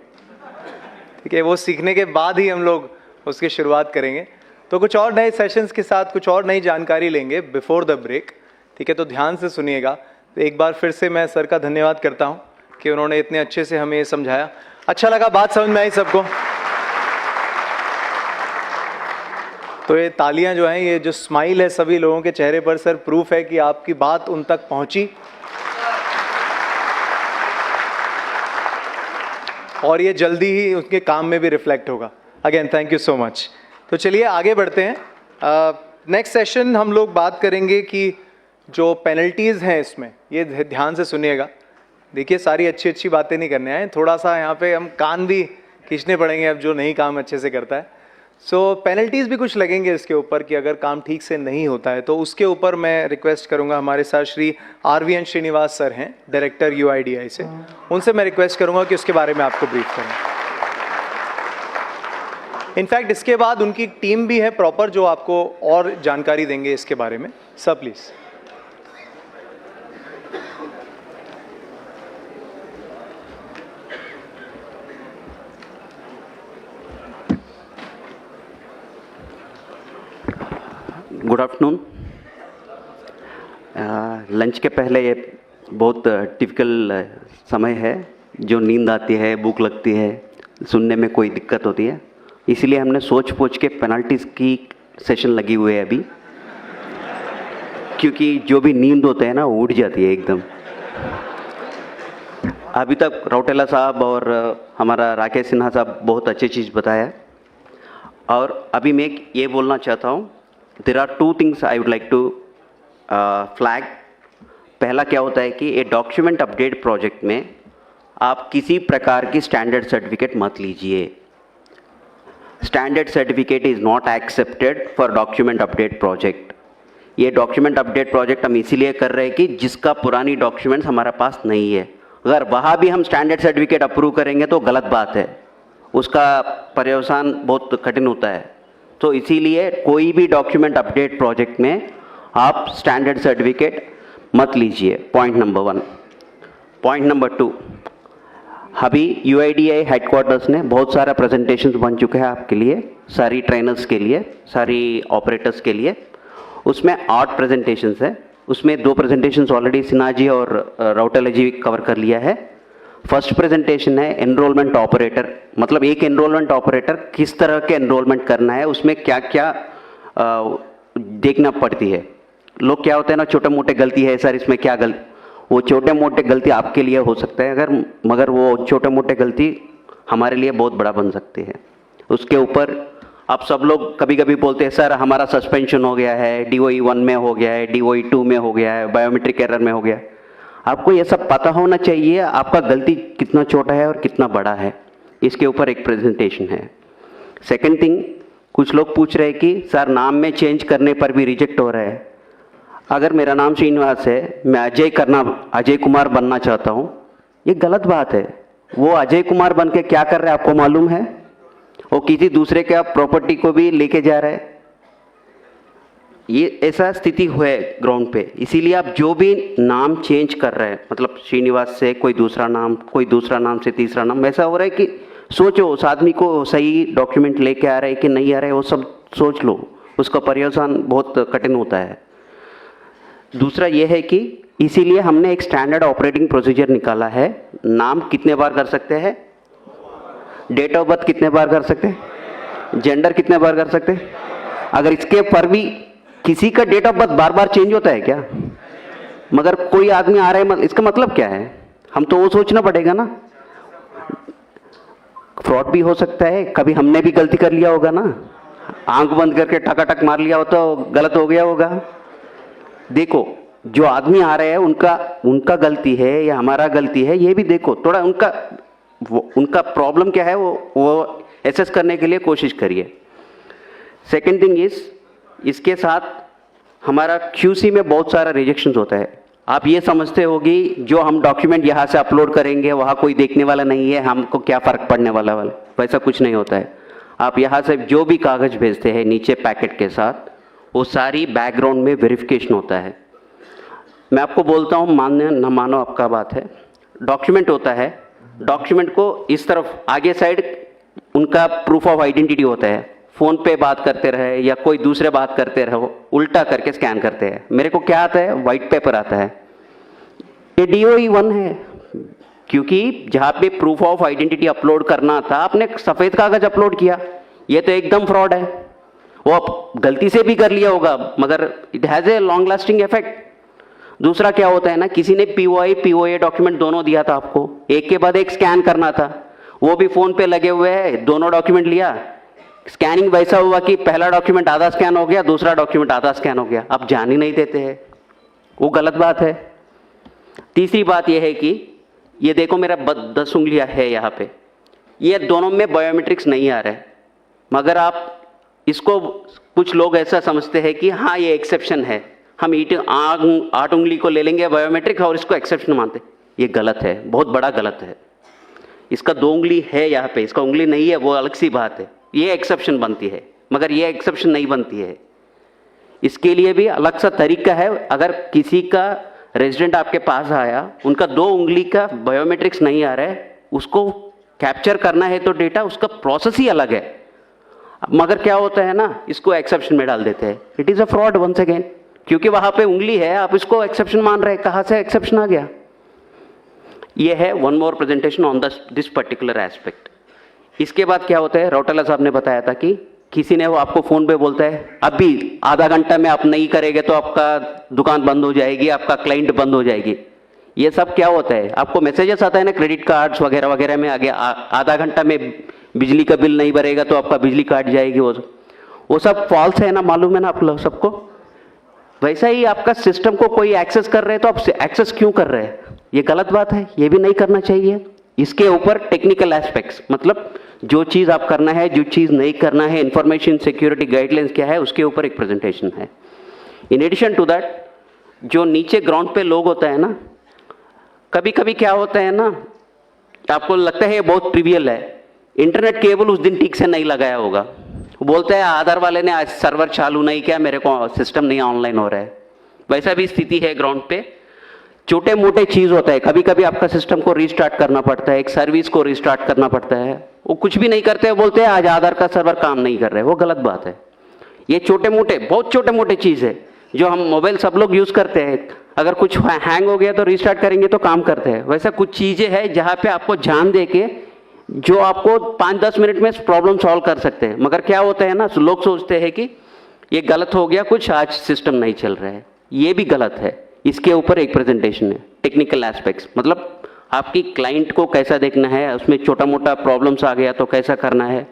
ठीक है. वो सीखने के बाद ही हम लोग उसकी शुरुआत करेंगे. तो कुछ और नए सेशंस के साथ कुछ और नई जानकारी लेंगे बिफोर द ब्रेक, ठीक है. तो ध्यान से सुनिएगा. तो एक बार फिर से मैं सर का धन्यवाद करता हूँ कि उन्होंने इतने अच्छे से हमें ये समझाया. अच्छा लगा, बात समझ में आई सबको. तो तो ये तालियां जो हैं, ये जो स्माइल है सभी लोगों के चेहरे पर सर, प्रूफ है कि आपकी बात उन तक पहुंची और ये जल्दी ही उनके काम में भी रिफ्लेक्ट होगा। Again thank you so much. तो चलिए आगे बढ़ते हैं। नेक्स्ट सेशन हम लोग बात करेंगे कि जो पेनल्टीज़ हैं इसमें, ये ध्यान से सुनिएगा। देखिए सारी अच्छी अच्छी बातें नहीं करने आए, थोड़ा सा यहाँ पे हम कान भी खींचने पड़ेंगे अब जो नहीं काम अच्छे से करता है। सो पेनल्टीज़ भी कुछ लगेंगे इसके ऊपर कि अगर काम ठीक से नहीं होता है तो उसके ऊपर मैं रिक्वेस्ट करूंगा, हमारे साथ श्री RVN श्रीनिवास सर हैं, डायरेक्टर UIDAI से, उनसे मैं रिक्वेस्ट करूंगा कि उसके बारे में आपको ब्रीफ करें। इनफैक्ट इसके बाद उनकी टीम भी है प्रॉपर जो आपको और जानकारी देंगे इसके बारे में। Sir please. Good afternoon. Lunch के पहले ये बहुत टिपिकल समय है, जो नींद आती है, भूख लगती है, सुनने में कोई दिक्कत होती है, इसीलिए हमने सोच पोच के पेनल्टीज़ की सेशन लगी हुई है अभी, क्योंकि जो भी नींद होते हैं ना वो उड़ जाती है एकदम। अभी तक रौटेला साहब और हमारा राकेश सिन्हा साहब बहुत अच्छी चीज़ बताया, और अभी मैं ये बोलना चाहता हूँ, there are two things I would like to flag. पहला क्या होता है कि ये डॉक्यूमेंट अपडेट प्रोजेक्ट में आप किसी प्रकार की स्टैंडर्ड सर्टिफिकेट मत लीजिए। Standard certificate is not accepted for document update project. ये डॉक्यूमेंट अपडेट प्रोजेक्ट हम इसीलिए कर रहे हैं कि जिसका पुरानी डॉक्यूमेंट्स हमारे पास नहीं है, अगर वहाँ भी हम स्टैंडर्ड सर्टिफिकेट अप्रूव करेंगे तो गलत बात है, उसका पर्यवसान बहुत कठिन होता है। तो इसीलिए कोई भी डॉक्यूमेंट अपडेट प्रोजेक्ट में आप स्टैंडर्ड सर्टिफिकेट मत लीजिए, पॉइंट नंबर 1। पॉइंट नंबर 2, अभी UIDAI हेडक्वार्टर्स ने बहुत सारा प्रेजेंटेशंस बन चुके हैं आपके लिए, सारी ट्रेनर्स के लिए, सारी ऑपरेटर्स के लिए। उसमें 8 प्रेजेंटेशंस है, उसमें 2 प्रेजेंटेशंस ऑलरेडी सिन्हा जी और रौटेला जी कवर कर लिया है। फर्स्ट प्रेजेंटेशन है एनरोलमेंट ऑपरेटर, मतलब एक एनरोलमेंट ऑपरेटर किस तरह के एनरोलमेंट करना है, उसमें क्या क्या देखना पड़ती है। लोग क्या होते हैं ना, छोटे मोटे गलती है सर इसमें क्या गलती, वो छोटे मोटे गलती आपके लिए हो सकता है मगर वो छोटे मोटे गलती हमारे लिए बहुत बड़ा बन सकती है। उसके ऊपर आप सब लोग कभी कभी बोलते हैं सर हमारा सस्पेंशन हो गया है, DOE 1 में हो गया है, DOE 2 में हो गया है, बायोमेट्रिक एरर में हो गया। आपको ये सब पता होना चाहिए आपका गलती कितना छोटा है और कितना बड़ा है, इसके ऊपर एक प्रेजेंटेशन है। सेकंड थिंग, कुछ लोग पूछ रहे हैं कि सर नाम में चेंज करने पर भी रिजेक्ट हो रहा है। अगर मेरा नाम श्रीनिवास है, मैं अजय कुमार बनना चाहता हूँ, ये गलत बात है। वो अजय कुमार बन के क्या कर रहे हैं आपको मालूम है? वो किसी दूसरे के प्रॉपर्टी को भी लेके जा रहा है। ये ऐसा स्थिति है ग्राउंड पे, इसीलिए आप जो भी नाम चेंज कर रहे हैं, मतलब श्रीनिवास से कोई दूसरा नाम, कोई दूसरा नाम से तीसरा नाम, ऐसा हो रहा है कि सोचो उस आदमी को सही डॉक्यूमेंट लेके आ रहा है कि नहीं आ रहा है, वो सब सोच लो, उसका पर्यवसान बहुत कठिन होता है। दूसरा ये है कि इसीलिए हमने एक स्टैंडर्ड ऑपरेटिंग प्रोसीजर निकाला है। नाम कितने बार कर सकते हैं, डेट ऑफ बर्थ कितने बार कर सकते हैं, जेंडर कितने बार कर सकते हैं। अगर इसके पर भी किसी का डेट ऑफ बर्थ बार बार चेंज होता है क्या? मगर कोई आदमी आ रहा है, इसका मतलब क्या है? हम तो वो सोचना पड़ेगा ना। फ्रॉड भी हो सकता है, कभी हमने भी गलती कर लिया होगा ना, आंख बंद करके टकाटक मार लिया हो तो गलत हो गया होगा। देखो जो आदमी आ रहे हैं उनका गलती है या हमारा गलती है, ये भी देखो थोड़ा। उनका प्रॉब्लम क्या है वो एसेस करने के लिए कोशिश करिए। सेकेंड थिंग इज, इसके साथ हमारा QC में बहुत सारा रिजेक्शंस होता है। आप ये समझते होगी जो हम डॉक्यूमेंट यहाँ से अपलोड करेंगे वहाँ कोई देखने वाला नहीं है, हमको क्या फ़र्क पड़ने वाला वैसा कुछ नहीं होता है। आप यहाँ से जो भी कागज़ भेजते हैं नीचे पैकेट के साथ, वो सारी बैकग्राउंड में वेरिफिकेशन होता है। मैं आपको बोलता हूँ, मानने न मानो आपका बात है, डॉक्यूमेंट होता है, डॉक्यूमेंट को इस तरफ आगे साइड उनका प्रूफ ऑफ आइडेंटिटी होता है। फ़ोन पे बात करते रहे या कोई दूसरे बात करते रहो, उल्टा करके स्कैन करते हैं। मेरे को क्या आता है, वाइट पेपर आता है। ये DOE 1 है, क्योंकि जहाँ पे प्रूफ ऑफ आइडेंटिटी अपलोड करना था आपने सफ़ेद कागज़ अपलोड किया। ये तो एकदम फ्रॉड है। वो आप गलती से भी कर लिया होगा, मगर it has a long lasting effect. दूसरा क्या होता है ना, किसी ने POA डॉक्यूमेंट दोनों दिया था आपको, एक के बाद एक स्कैन करना था, वो भी फोन पे लगे हुए हैं, दोनों डॉक्यूमेंट लिया, स्कैनिंग वैसा हुआ कि पहला डॉक्यूमेंट आधा स्कैन हो गया, दूसरा डॉक्यूमेंट आधा स्कैन हो गया, आप जान ही नहीं देते हैं, वो गलत बात है। तीसरी बात यह है कि ये देखो मेरा 10 उंगलियां है यहाँ पे, ये दोनों में बायोमेट्रिक्स नहीं आ रहा है, मगर आप इसको, कुछ लोग ऐसा समझते हैं कि हाँ ये एक्सेप्शन है, हम 8 उंगली को ले लेंगे बायोमेट्रिक और इसको एक्सेप्शन मानते, ये गलत है, बहुत बड़ा गलत है। इसका 2 उंगली है यहाँ पे, इसका उंगली नहीं है, वो अलग सी बात है, ये एक्सेप्शन बनती है, मगर ये एक्सेप्शन नहीं बनती है। इसके लिए भी अलग सा तरीका है। अगर किसी का रेजिडेंट आपके पास आया, उनका 2 उंगली का बायोमेट्रिक्स नहीं आ रहा है, उसको कैप्चर करना है तो डेटा, उसका प्रोसेस ही अलग है, मगर क्या होता है ना, इसको एक्सेप्शन में डाल देते हैं। It is a fraud once again, क्योंकि वहाँ पे उंगली है, आप इसको एक्सेप्शन मान रहे हैं, कहाँ से एक्सेप्शन आ गया। ये है one more presentation on this particular aspect. इसके बाद क्या होता है, रौटेला साहब ने बताया था कि किसी ने वो आपको फोन पे बोलता है अभी आधा घंटा में आप नहीं करेंगे तो आपका दुकान बंद हो जाएगी, आपका क्लाइंट बंद हो जाएगी। ये सब क्या होता है, आपको मैसेजेस आता है ना क्रेडिट कार्ड्स वगैरह वगैरह में, आगे आधा घंटा में बिजली का बिल नहीं भरेगा तो आपका बिजली काट जाएगी, वो सब फॉल्स है ना, मालूम है ना आप लोग सबको। वैसा ही आपका सिस्टम को कोई एक्सेस कर रहे हैं तो आप एक्सेस क्यों कर रहे हैं, ये गलत बात है, ये भी नहीं करना चाहिए। इसके ऊपर टेक्निकल एस्पेक्ट्स, मतलब जो चीज़ आप करना है, जो चीज़ नहीं करना है, इंफॉर्मेशन सिक्योरिटी गाइडलाइंस क्या है, उसके ऊपर एक प्रेजेंटेशन है। इन एडिशन टू दैट, जो नीचे ग्राउंड पे लोग होता है ना, कभी कभी क्या होता है ना, आपको लगता है ये बहुत ट्रिवियल है, इंटरनेट केबल उस दिन ठीक से नहीं लगाया होगा, वो बोलते हैं आधार वाले ने आज सर्वर चालू नहीं किया, मेरे को सिस्टम नहीं ऑनलाइन हो रहा है। वैसा भी स्थिति है ग्राउंड पे, छोटे मोटे चीज़ होता है, कभी कभी आपका सिस्टम को रीस्टार्ट करना पड़ता है, एक सर्विस को रीस्टार्ट करना पड़ता है, वो कुछ भी नहीं करते हैं, बोलते हैं आज आधार का सर्वर काम नहीं कर रहे, वो गलत बात है। ये छोटे मोटे, बहुत छोटे मोटे चीज़ है जो हम मोबाइल सब लोग यूज़ करते हैं, अगर कुछ हैंग हो गया तो रीस्टार्ट करेंगे तो काम करते हैं। वैसा कुछ चीज़ें हैं जहाँ पे आपको ध्यान दे के, जो आपको 5-10 मिनट में प्रॉब्लम सॉल्व कर सकते हैं, मगर क्या होता है ना, लोग सोचते हैं कि ये गलत हो गया कुछ, आज सिस्टम नहीं चल रहा है, ये भी गलत है। इसके ऊपर एक प्रेजेंटेशन है, टेक्निकल एस्पेक्ट्स, मतलब आपकी क्लाइंट को कैसा देखना है, उसमें छोटा मोटा प्रॉब्लम्स आ गया तो कैसा करना है।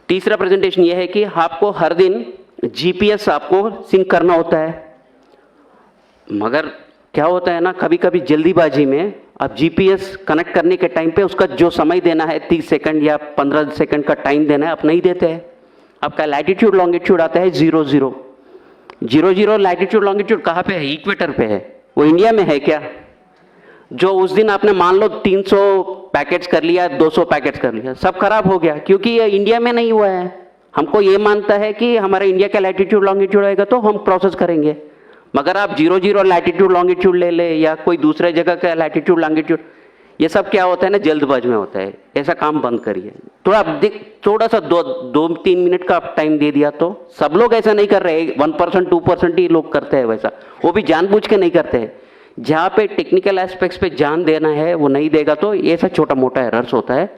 तीसरा प्रेजेंटेशन ये है कि आपको हर दिन GPS आपको सिंक करना होता है, मगर क्या होता है ना, कभी कभी जल्दीबाजी में आप GPS कनेक्ट करने के टाइम पे उसका जो समय देना है 30 सेकंड या 15 सेकंड का टाइम देना है, आप नहीं देते हैं। आपका लैटिट्यूड लॉन्गिट्यूड आता है 00 लैटिट्यूड लॉन्गिट्यूड कहाँ पे है, इक्वेटर पे है, वो इंडिया में है क्या? जो उस दिन आपने मान लो 300 पैकेट्स कर लिया, 200 पैकेट्स कर लिया, सब खराब हो गया, क्योंकि ये इंडिया में नहीं हुआ है। हमको ये मानता है कि हमारा इंडिया का लैटिट्यूड लॉन्गिट्यूड आएगा तो हम प्रोसेस करेंगे, मगर आप 00 लैटिट्यूड लॉन्गिट्यूड ले ले या कोई दूसरे जगह का लैटिट्यूड लॉन्गिट्यूड, ये सब क्या होता है ना, जल्दबाज में होता है। ऐसा काम बंद करिए, थोड़ा सा 2-3 मिनट का आप टाइम दे दिया तो सब लोग ऐसा नहीं कर रहे, 1% 2% ही लोग करते हैं वैसा, वो भी जानबूझ के नहीं करते हैं। जहाँ पे टेक्निकल एस्पेक्ट्स पे ध्यान देना है वो नहीं देगा तो ये ऐसा छोटा मोटा एरर्स होता है।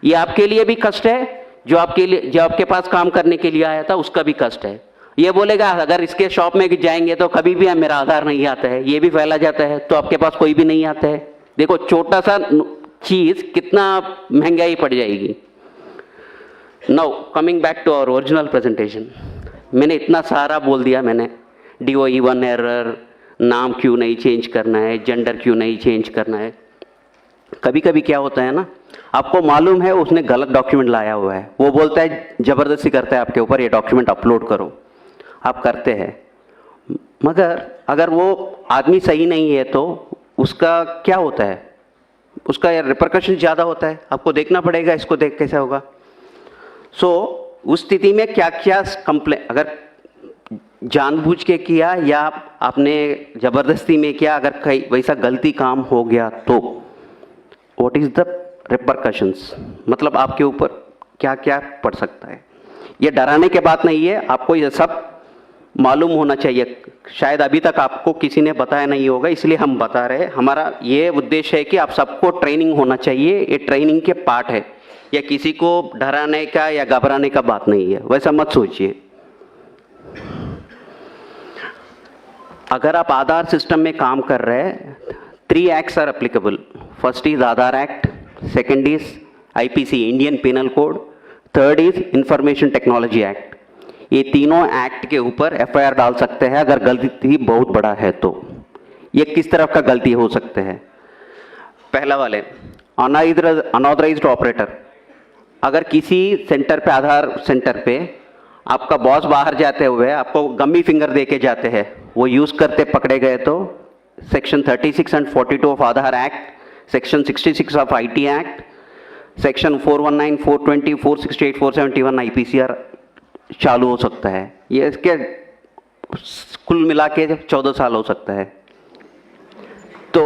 ये आपके लिए भी कष्ट है, जो आपके पास काम करने के लिए आया था उसका भी कष्ट है। ये बोलेगा अगर इसके शॉप में जाएंगे तो कभी भी मेरा आधार नहीं आता है, ये भी फैला जाता है तो आपके पास कोई भी नहीं आता है। देखो छोटा सा चीज कितना महंगाई पड़ जाएगी। Now coming back to our original presentation, मैंने इतना सारा बोल दिया, मैंने DOE1 एरर, नाम क्यों नहीं चेंज करना है, जेंडर क्यों नहीं चेंज करना है। कभी कभी क्या होता है ना, आपको मालूम है उसने गलत डॉक्यूमेंट लाया हुआ है, वो बोलता है ज़बरदस्ती करता है आपके ऊपर, ये डॉक्यूमेंट अपलोड करो, आप करते हैं, मगर अगर वो आदमी सही नहीं है तो उसका क्या होता है, उसका रिपरकशन ज़्यादा होता है, आपको देखना पड़ेगा इसको, देख कैसे होगा। सो उस स्थिति में क्या क्या कंप्लेन, अगर जानबूझ के किया या आपने ज़बरदस्ती में किया, अगर कहीं वैसा गलती काम हो गया तो व्हाट इज़ द रिपरकशंस, मतलब आपके ऊपर क्या क्या पड़ सकता है। ये डराने के बात नहीं है, आपको ये सब मालूम होना चाहिए। शायद अभी तक आपको किसी ने बताया नहीं होगा, इसलिए हम बता रहे हैं। हमारा ये उद्देश्य है कि आप सबको ट्रेनिंग होना चाहिए, ये ट्रेनिंग के पार्ट है। या किसी को डराने का या घबराने का बात नहीं है, वैसा मत सोचिए। अगर आप आधार सिस्टम में काम कर रहे हैं, 3 acts are applicable. First is Aadhaar act, second is IPC Indian penal code, third is information technology act. ये तीनों एक्ट के ऊपर एफआईआर डाल सकते हैं अगर गलती बहुत बड़ा है तो। ये किस तरह का गलती हो सकते हैं? पहला वाले अनऑथराइज्ड ऑपरेटर। अगर किसी सेंटर पे, आधार सेंटर पे आपका बॉस बाहर जाते हुए आपको गम्मी फिंगर दे के जाते हैं, वो यूज करते पकड़े गए तो section 36 and 42 of Aadhaar act, section 66 of IT act, section 419, 420, 468, 471 आईपीसीआर चालू हो सकता है। ये इसके कुल मिला के 14 साल हो सकता है। तो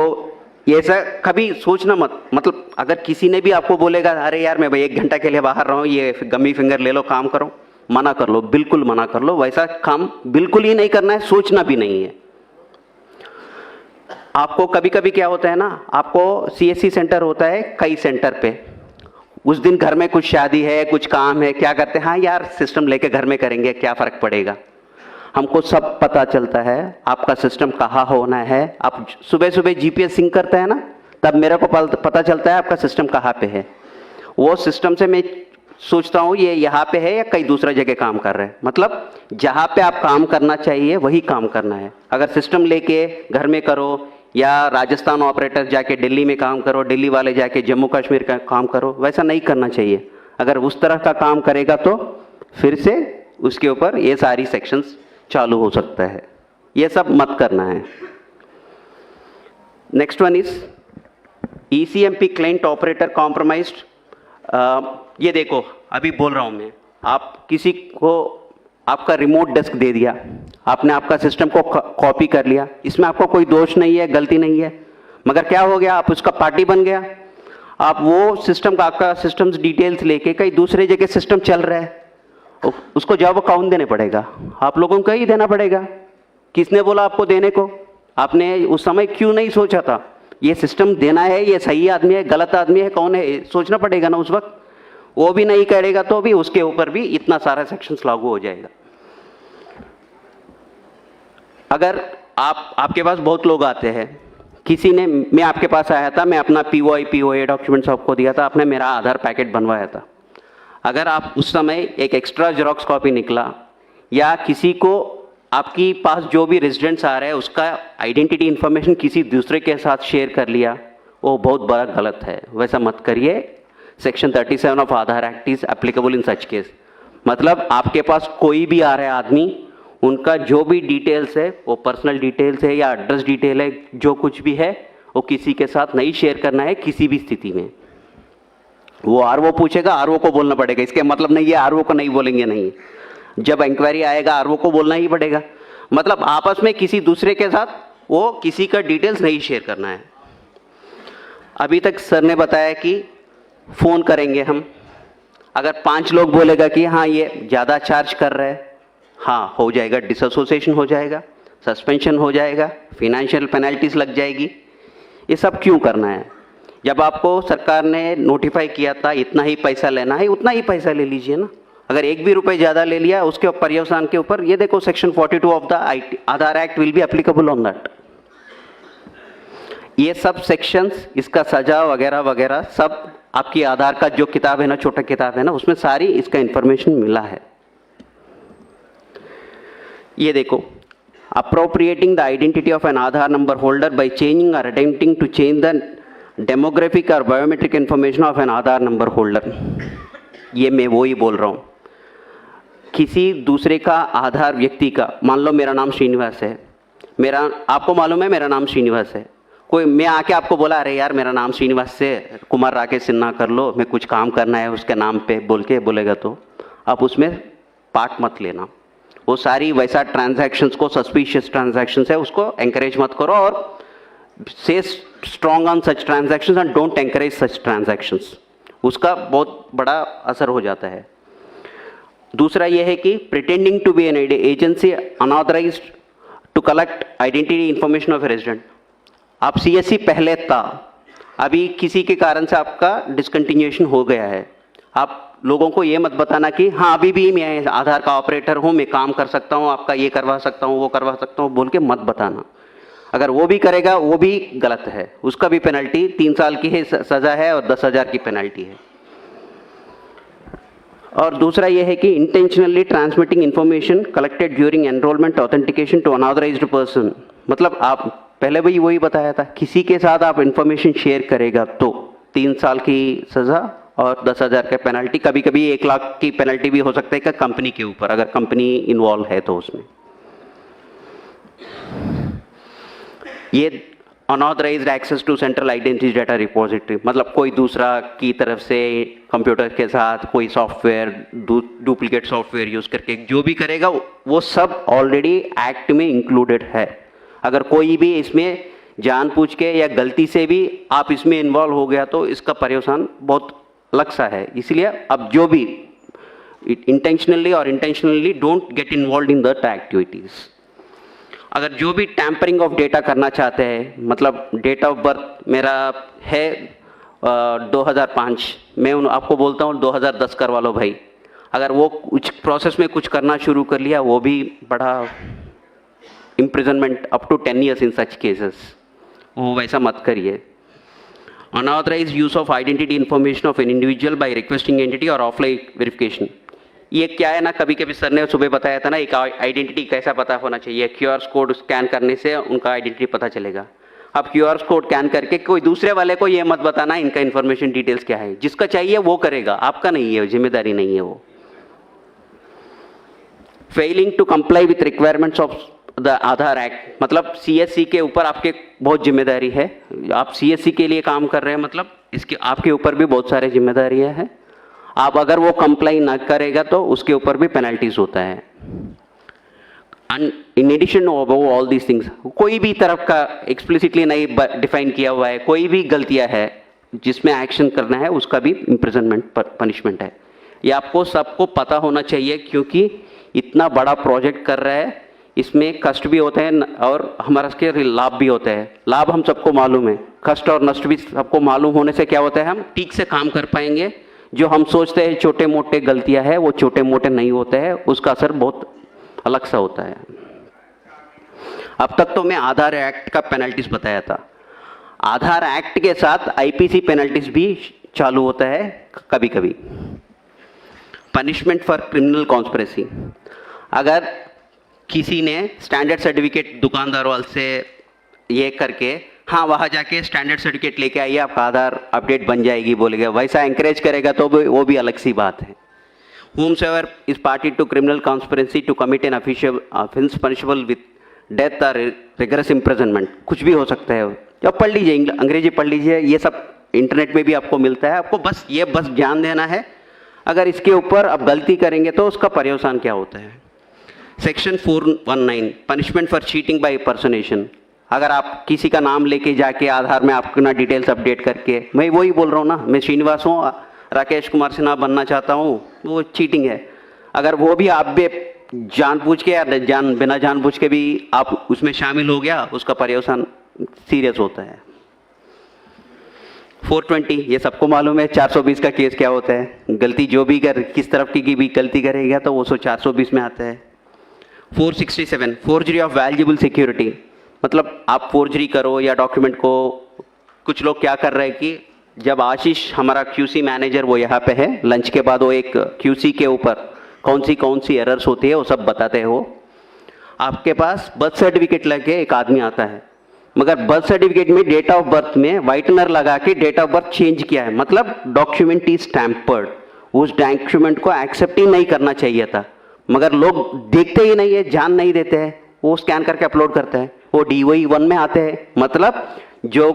ये सर कभी सोचना मत, मतलब अगर किसी ने भी आपको बोलेगा अरे यार मैं भाई 1 घंटा के लिए बाहर रहा हूँ, ये गम्मी फिंगर ले लो, काम करो, मना कर लो, बिल्कुल मना कर लो। वैसा काम बिल्कुल ही नहीं करना है, सोचना भी नहीं है। आपको कभी कभी क्या होता है ना, आपको सीएससी सेंटर होता है कई सेंटर पे, उस दिन घर में कुछ शादी है, कुछ काम है, क्या करते हैं, हाँ यार सिस्टम लेके घर में करेंगे, क्या फ़र्क पड़ेगा। हमको सब पता चलता है आपका सिस्टम कहाँ होना है। आप सुबह सुबह जीपीएस सिंक करते हैं ना, तब मेरे को पता चलता है आपका सिस्टम कहाँ पे है। वो सिस्टम से मैं सोचता हूँ ये यहाँ पे है या कहीं दूसरा जगह काम कर रहे हैं। मतलब जहाँ पे आप काम करना चाहिए वही काम करना है। अगर सिस्टम लेके घर में करो या राजस्थान ऑपरेटर जाके दिल्ली में काम करो, दिल्ली वाले जाके जम्मू कश्मीर का काम करो, वैसा नहीं करना चाहिए। अगर उस तरह का काम करेगा तो फिर से उसके ऊपर ये सारी सेक्शंस चालू हो सकता है। ये सब मत करना है। Next one is ECMP client operator compromised. ये देखो अभी बोल रहा हूँ मैं, आप किसी को आपका रिमोट डेस्क दे दिया, आपने आपका सिस्टम को कॉपी कर लिया, इसमें आपको कोई दोष नहीं है, गलती नहीं है, मगर क्या हो गया, आप उसका पार्टी बन गया। आप वो सिस्टम का, आपका सिस्टम्स डिटेल्स लेके कहीं दूसरे जगह सिस्टम चल रहा है, उसको जवाब कौन देने पड़ेगा? आप लोगों को ही देना पड़ेगा। किसने बोला आपको देने को? आपने उस समय क्यों नहीं सोचा था ये सिस्टम देना है, ये सही आदमी है, गलत आदमी है, कौन है, सोचना पड़ेगा ना उस वक्त। वो भी नहीं करेगा तो भी उसके ऊपर भी इतना सारा सेक्शंस लागू हो जाएगा। अगर आपके पास बहुत लोग आते हैं, किसी ने, मैं आपके पास आया था, मैं अपना POA डॉक्यूमेंट्स आपको दिया था, आपने मेरा आधार पैकेट बनवाया था। अगर आप उस समय एक एक्स्ट्रा जेरोक्स कॉपी निकला या किसी को आपकी पास जो भी रेजिडेंट्स आ रहे हैं उसका आइडेंटिटी इंफॉर्मेशन किसी दूसरे के साथ शेयर कर लिया, वो बहुत बड़ा गलत है, वैसा मत करिए। Section 37 of Aadhaar act is applicable in such case. मतलब आपके पास कोई भी आ रहा है आदमी, उनका जो भी डिटेल्स है, वो पर्सनल डिटेल्स है या एड्रेस डिटेल है, जो कुछ भी है वो किसी के साथ नहीं शेयर करना है किसी भी स्थिति में। वो आरओ पूछेगा, आरओ को बोलना पड़ेगा, इसके मतलब नहीं है आरओ को नहीं बोलेंगे, नहीं। जब इंक्वायरी आएगा आरओ को बोलना ही पड़ेगा। मतलब आपस में किसी दूसरे के साथ वो किसी का डिटेल्स नहीं शेयर करना है। अभी तक सर ने बताया कि फ़ोन करेंगे हम, अगर 5 लोग बोलेगा कि हाँ ये ज़्यादा चार्ज कर रहे हैं, हाँ हो जाएगा, डिसएसोसिएशन हो जाएगा, सस्पेंशन हो जाएगा, फिनेंशियल पेनल्टीज लग जाएगी। ये सब क्यों करना है? जब आपको सरकार ने नोटिफाई किया था इतना ही पैसा लेना है, उतना ही पैसा ले लीजिए ना। अगर 1 भी रुपये ज़्यादा ले लिया उसके पर्यवसान के ऊपर, ये देखो section 42 of the Aadhaar act will be applicable on that. ये सब सेक्शंस, इसका सजा वगैरह वगैरह सब आपकी आधार का जो किताब है ना, छोटा किताब है ना, उसमें सारी इसका इंफॉर्मेशन मिला है। ये देखो, appropriating the identity of an Aadhaar number holder by changing or attempting to change the demographic or biometric information of an Aadhaar number holder. ये मैं वो ही बोल रहा हूँ, किसी दूसरे का आधार व्यक्ति का, मान लो मेरा नाम श्रीनिवास है, आपको मालूम है मेरा नाम श्रीनिवास है, कोई मैं आके आपको बोला अरे यार मेरा नाम श्रीनिवास से कुमार राकेश सिन्हा कर लो, मैं कुछ काम करना है उसके नाम पे बोल के बोलेगा, तो आप उसमें पार्ट मत लेना। वो सारी वैसा ट्रांजैक्शंस को, सस्पिशियस ट्रांजैक्शंस है, उसको एंकरेज मत करो और से strong on such transactions and don't encourage such transactions. उसका बहुत बड़ा असर हो जाता है। दूसरा यह है कि pretending to be an agency unauthorised to collect identity information of resident. आप सीएससी पहले था, अभी किसी के कारण से आपका डिसकंटिन्यूएशन हो गया है, आप लोगों को ये मत बताना कि हाँ अभी भी मैं आधार का ऑपरेटर हूँ, मैं काम कर सकता हूँ, आपका ये करवा सकता हूँ, वो करवा सकता हूँ बोल के मत बताना। अगर वो भी करेगा वो भी गलत है, उसका भी पेनल्टी 3 साल की है सज़ा है और 10,000 की पेनल्टी है। और दूसरा ये है कि intentionally transmitting information collected during enrolment authentication to unauthorised person, मतलब आप पहले भी वही बताया था, किसी के साथ आप इन्फॉर्मेशन शेयर करेगा तो 3 साल की सज़ा और 10,000 का पेनल्टी, कभी कभी 1 लाख की पेनल्टी भी हो सकता है कि कंपनी के ऊपर, अगर कंपनी इन्वॉल्व है तो उसमें। ये unauthorised access to central identity data repository, मतलब कोई दूसरा की तरफ से कंप्यूटर के साथ कोई सॉफ्टवेयर डुप्लीकेट सॉफ्टवेयर यूज़ करके जो भी करेगा वो सब ऑलरेडी एक्ट में इंक्लूडेड है। अगर कोई भी इसमें जानबूझ के या गलती से भी आप इसमें इन्वॉल्व हो गया तो इसका पर्यवसान बहुत अलग सा है। इसलिए अब जो भी इंटेंशनली और intentionally don't get involve in that activities. अगर जो भी टैंपरिंग ऑफ डेटा करना चाहते हैं, मतलब डेट ऑफ बर्थ मेरा है 2005, मैं आपको बोलता हूँ 2010 करवा लो भाई, अगर वो कुछ प्रोसेस में कुछ करना शुरू कर लिया वो भी बड़ा imprisonment up to 10 years in such cases, वो वैसा मत करिए। Unauthorized use of identity information of an individual by requesting entity or offline verification, ये क्या है ना, कभी कभी सर ने सुबह बताया था ना, एक आइडेंटिटी कैसा पता होना चाहिए, QR कोड स्कैन करने से उनका आइडेंटिटी पता चलेगा। अब QR कोड स्कैन करके कोई दूसरे वाले को ये मत बताना इनका इन्फॉर्मेशन डिटेल्स क्या है, जिसका चाहिए वो करेगा, आपका नहीं है, जिम्मेदारी नहीं है वो। Failing to comply with requirements of the Aadhaar act, मतलब CSC के ऊपर आपके बहुत जिम्मेदारी है, आप CSC के लिए काम कर रहे हैं, मतलब इसके आपके ऊपर भी बहुत सारे जिम्मेदारियां हैं। आप अगर वो कंप्लाई ना करेगा तो उसके ऊपर भी पेनल्टीज होता है। In addition all these things, कोई भी तरफ का एक्सप्लिसिटली नहीं डिफाइन किया हुआ है, कोई भी गलतियां है जिसमें एक्शन करना है उसका भी इम्प्रिजनमेंट पनिशमेंट है। ये आपको सबको पता होना चाहिए, क्योंकि इतना बड़ा प्रोजेक्ट कर रहा है, इसमें कष्ट भी होते हैं और हमारा इसके लाभ भी होते हैं। लाभ हम सबको मालूम है, कष्ट और नष्ट भी सबको मालूम होने से क्या होता है, हम ठीक से काम कर पाएंगे। जो हम सोचते हैं छोटे मोटे गलतियां हैं वो छोटे मोटे नहीं होते हैं, उसका असर बहुत अलग सा होता है। अब तक तो मैं आधार एक्ट का पेनल्टीज बताया था, आधार एक्ट के साथ IPC पेनल्टीज भी चालू होता है कभी कभी। पनिशमेंट फॉर क्रिमिनल कॉन्स्पिरेसी, अगर किसी ने स्टैंडर्ड सर्टिफिकेट दुकानदार वाले से ये करके हाँ वहाँ जाके स्टैंडर्ड सर्टिफिकेट लेके आइए आपका आधार अपडेट बन जाएगी बोलेगा, वैसा एंकरेज करेगा तो वो भी अलग सी बात है। whomsoever is party to criminal conspiracy to commit an official offense punishable with death or rigorous imprisonment, कुछ भी हो सकता है। जब पढ़ लीजिए, अंग्रेजी पढ़ लीजिए, ये सब इंटरनेट में भी आपको मिलता है, आपको बस ध्यान देना है। अगर इसके ऊपर आप गलती करेंगे तो उसका पर्यवसान क्या होता है। Section 419 punishment for cheating by personation, अगर आप किसी का नाम लेके जाके आधार में अपना डिटेल्स अपडेट करके, मैं वही बोल रहा हूँ ना, मैं श्रीनिवास हूँ, राकेश कुमार सिन्हा बनना चाहता हूँ, वो चीटिंग है। अगर वो भी आप भी जानबूझ के या बिना जानबूझ के भी आप उसमें शामिल हो गया, उसका पर्यवसान सीरियस होता है। 420 ये सबको मालूम है, 420 का केस क्या होता है, गलती जो भी किस तरफ की भी गलती करेगा तो वो 420 में आता है। 467 फोर्जरी ऑफ वैल्यूएबल सिक्योरिटी, मतलब आप फोर्जरी करो या डॉक्यूमेंट को, कुछ लोग क्या कर रहे हैं कि जब आशीष हमारा QC मैनेजर वो यहाँ पे है, लंच के बाद वो एक QC के ऊपर कौन सी एरर्स होती है वो सब बताते हो। आपके पास बर्थ सर्टिफिकेट लेके एक आदमी आता है, मगर बर्थ सर्टिफिकेट में डेट ऑफ बर्थ में व्हाइटनर लगा के डेट ऑफ बर्थ चेंज किया है, मतलब डॉक्यूमेंट इज टैम्पर्ड। उस डॉक्यूमेंट को एक्सेप्ट ही नहीं करना चाहिए था, मगर लोग देखते ही नहीं है, जान नहीं देते हैं, वो स्कैन करके अपलोड करते हैं, वो DOE 1 में आते हैं। मतलब जो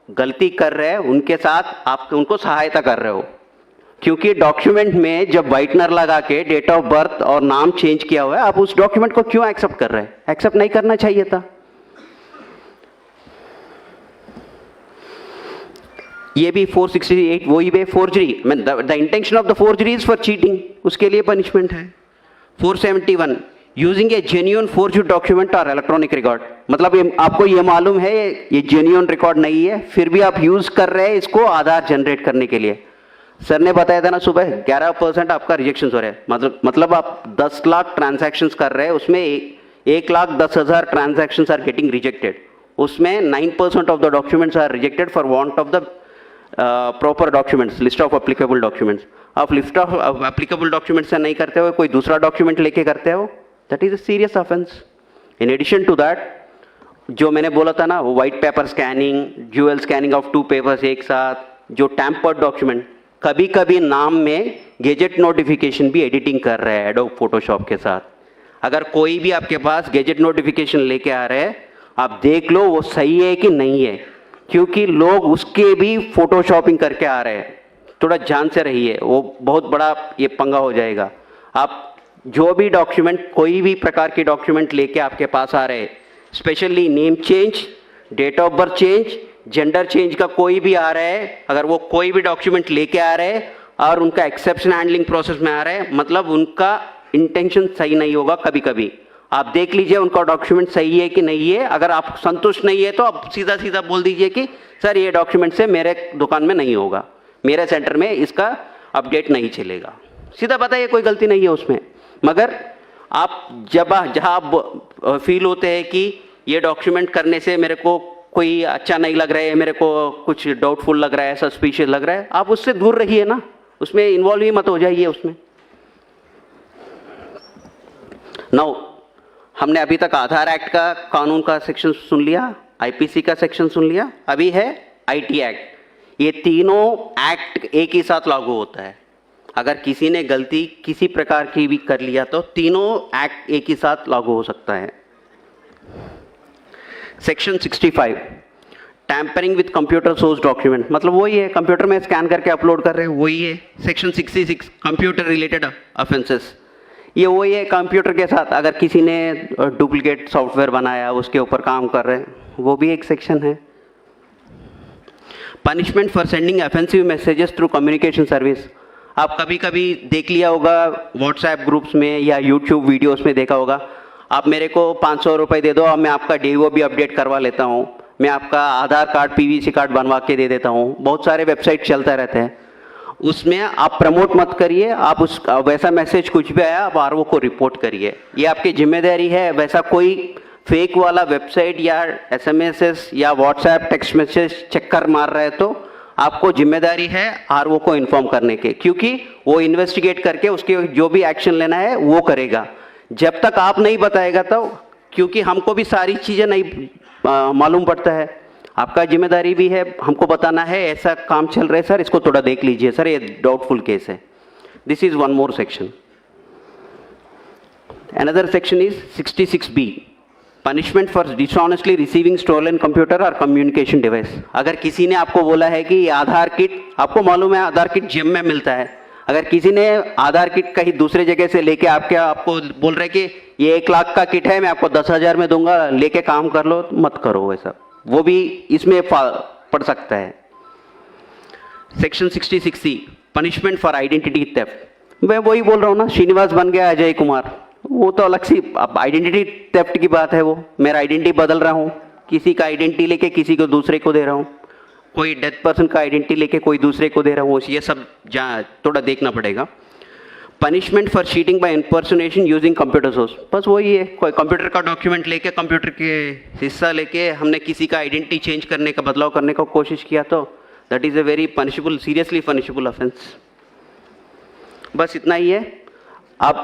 गलती कर रहे हैं उनके साथ आप उनको सहायता कर रहे हो, क्योंकि डॉक्यूमेंट में जब व्हाइटनर लगा के डेट ऑफ बर्थ और नाम चेंज किया हुआ है, आप उस डॉक्यूमेंट को क्यों एक्सेप्ट कर रहे हैं? एक्सेप्ट नहीं करना चाहिए था। ये भी 468 वही पे forgery, the intention of the forgery is for cheating, उसके लिए पनिशमेंट है। 471 यूजिंग ए जेन्यून फोर्ज डॉक्यूमेंट और इलेक्ट्रॉनिक रिकॉर्ड, मतलब आपको ये मालूम है ये जेन्यून रिकॉर्ड नहीं है, फिर भी आप यूज कर रहे हैं इसको आधार जनरेट करने के लिए। सर ने बताया था ना सुबह 11% आपका रिजेक्शन हो रहा है, मतलब आप 10 लाख ट्रांजैक्शंस कर रहे हैं, उसमें 1,10,000 ट्रांजैक्शंस आर गेटिंग रिजेक्टेड, उसमें 9% of the documents are rejected for want of the proper documents, list of applicable documents. आप लिस्ट ऑफ एप्लीकेबल डॉक्यूमेंट्स से नहीं करते हो, कोई दूसरा डॉक्यूमेंट लेके करते हो, that is a serious offence. In addition to that, जो मैंने बोला था ना, वो white paper scanning, dual scanning of 2 papers एक साथ, जो टैम्पर्ड डॉक्यूमेंट, कभी कभी नाम में गैजेट नोटिफिकेशन भी एडिटिंग कर रहे हैं एडोब फोटोशॉप के साथ। अगर कोई भी आपके पास गैजेट नोटिफिकेशन लेके आ रहे हैं, आप देख लो वो सही है कि नहीं है, क्योंकि लोग उसके भी फोटोशॉपिंग करके आ रहे हैं। थोड़ा ध्यान से रहिए, वो बहुत बड़ा ये पंगा हो जाएगा। आप जो भी डॉक्यूमेंट, कोई भी प्रकार के डॉक्यूमेंट लेके आपके पास आ रहे हैं, specially name change, date of birth change, gender change का कोई भी आ रहा है, अगर वो कोई भी डॉक्यूमेंट लेके आ रहे हैं और उनका एक्सेप्शन हैंडलिंग प्रोसेस में आ रहा है, मतलब उनका इंटेंशन सही नहीं होगा। कभी कभी आप देख लीजिए उनका डॉक्यूमेंट सही है कि नहीं है। अगर आप संतुष्ट नहीं है तो आप सीधा सीधा बोल दीजिए कि सर ये डॉक्यूमेंट से मेरे दुकान में नहीं होगा, मेरे सेंटर में इसका अपडेट नहीं चलेगा। सीधा बताइए, कोई गलती नहीं है उसमें। मगर आप जहाँ आप फील होते हैं कि ये डॉक्यूमेंट करने से मेरे को कोई अच्छा नहीं लग रहा है, मेरे को कुछ डाउटफुल लग रहा है, सस्पिशियस लग रहा है, आप उससे दूर रहिए ना, उसमें इन्वॉल्व ही मत हो जाइए उसमें। नाउ, हमने अभी तक आधार एक्ट का कानून का सेक्शन सुन लिया, आईपीसी का सेक्शन सुन लिया, अभी है आईटी एक्ट। ये तीनों एक्ट एक ही साथ लागू होता है। अगर किसी ने गलती किसी प्रकार की भी कर लिया तो तीनों एक्ट एक ही साथ लागू हो सकता है। Section 65, tampering with computer source document, मतलब वही है, कंप्यूटर में स्कैन करके अपलोड कर रहे हैं, वही है। सेक्शन 66, कंप्यूटर रिलेटेड ऑफेंसेस, ये वही है। कंप्यूटर के साथ अगर किसी ने डुप्लीकेट सॉफ्टवेयर बनाया, उसके ऊपर काम कर रहे हैं, वो भी एक सेक्शन है। Punishment for sending offensive messages through communication service, आप कभी कभी देख लिया होगा व्हाट्सएप ग्रुप्स में या यूट्यूब वीडियोस में देखा होगा, आप मेरे को 500 रुपये दे दो और मैं आपका DO भी अपडेट करवा लेता हूँ, मैं आपका आधार कार्ड PVC कार्ड बनवा के दे देता हूँ। बहुत सारे वेबसाइट चलते रहते हैं, उसमें आप प्रमोट मत करिए। आप उस वैसा मैसेज कुछ भी आया आप RO को रिपोर्ट करिए, ये आपकी जिम्मेदारी है। वैसा कोई फेक वाला वेबसाइट या SMS या व्हाट्सएप टेक्स्ट मैसेज चक्कर मार रहे हैं तो आपको जिम्मेदारी है RO को इन्फॉर्म करने के, क्योंकि वो इन्वेस्टिगेट करके उसके जो भी एक्शन लेना है वो करेगा। जब तक आप नहीं बताएगा तो, क्योंकि हमको भी सारी चीज़ें नहीं मालूम पड़ता है, आपका जिम्मेदारी भी है हमको बताना है ऐसा काम चल रहा है सर, इसको थोड़ा देख लीजिए सर, ये डाउटफुल केस है। This is one more section. Another section is 66B, punishment for dishonestly receiving stolen computer और कम्युनिकेशन डिवाइस। अगर किसी ने आपको बोला है कि आधार किट, आपको मालूम है आधार किट जिम में मिलता है, अगर किसी ने आधार किट कहीं दूसरे जगह से लेके आपको बोल रहे कि ये 1 लाख का किट है, मैं आपको 10,000 में दूंगा, लेके काम कर लो, मत करो वैसा, वो भी इसमें पड़ सकता है। Section 66C, punishment for identity theft. मैं वही बोल रहा हूँ ना, श्रीनिवास बन गया अजय कुमार, वो तो अलग सी आइडेंटिटी थेफ्ट की बात है। वो मेरा आइडेंटिटी बदल रहा हूँ, किसी का आइडेंटिटी लेके किसी को दूसरे को दे रहा हूँ, कोई डेथ पर्सन का आइडेंटिटी लेके कोई दूसरे को दे रहा हूँ, ये सब थोड़ा देखना पड़ेगा। Punishment for cheating by impersonation using computer source, बस वही है, कोई कंप्यूटर का डॉक्यूमेंट लेके, कंप्यूटर के हिस्सा लेके हमने किसी का आइडेंटिटी चेंज करने का, बदलाव करने का कोशिश किया तो that is a very punishable, seriously punishable offence. बस इतना ही है। आप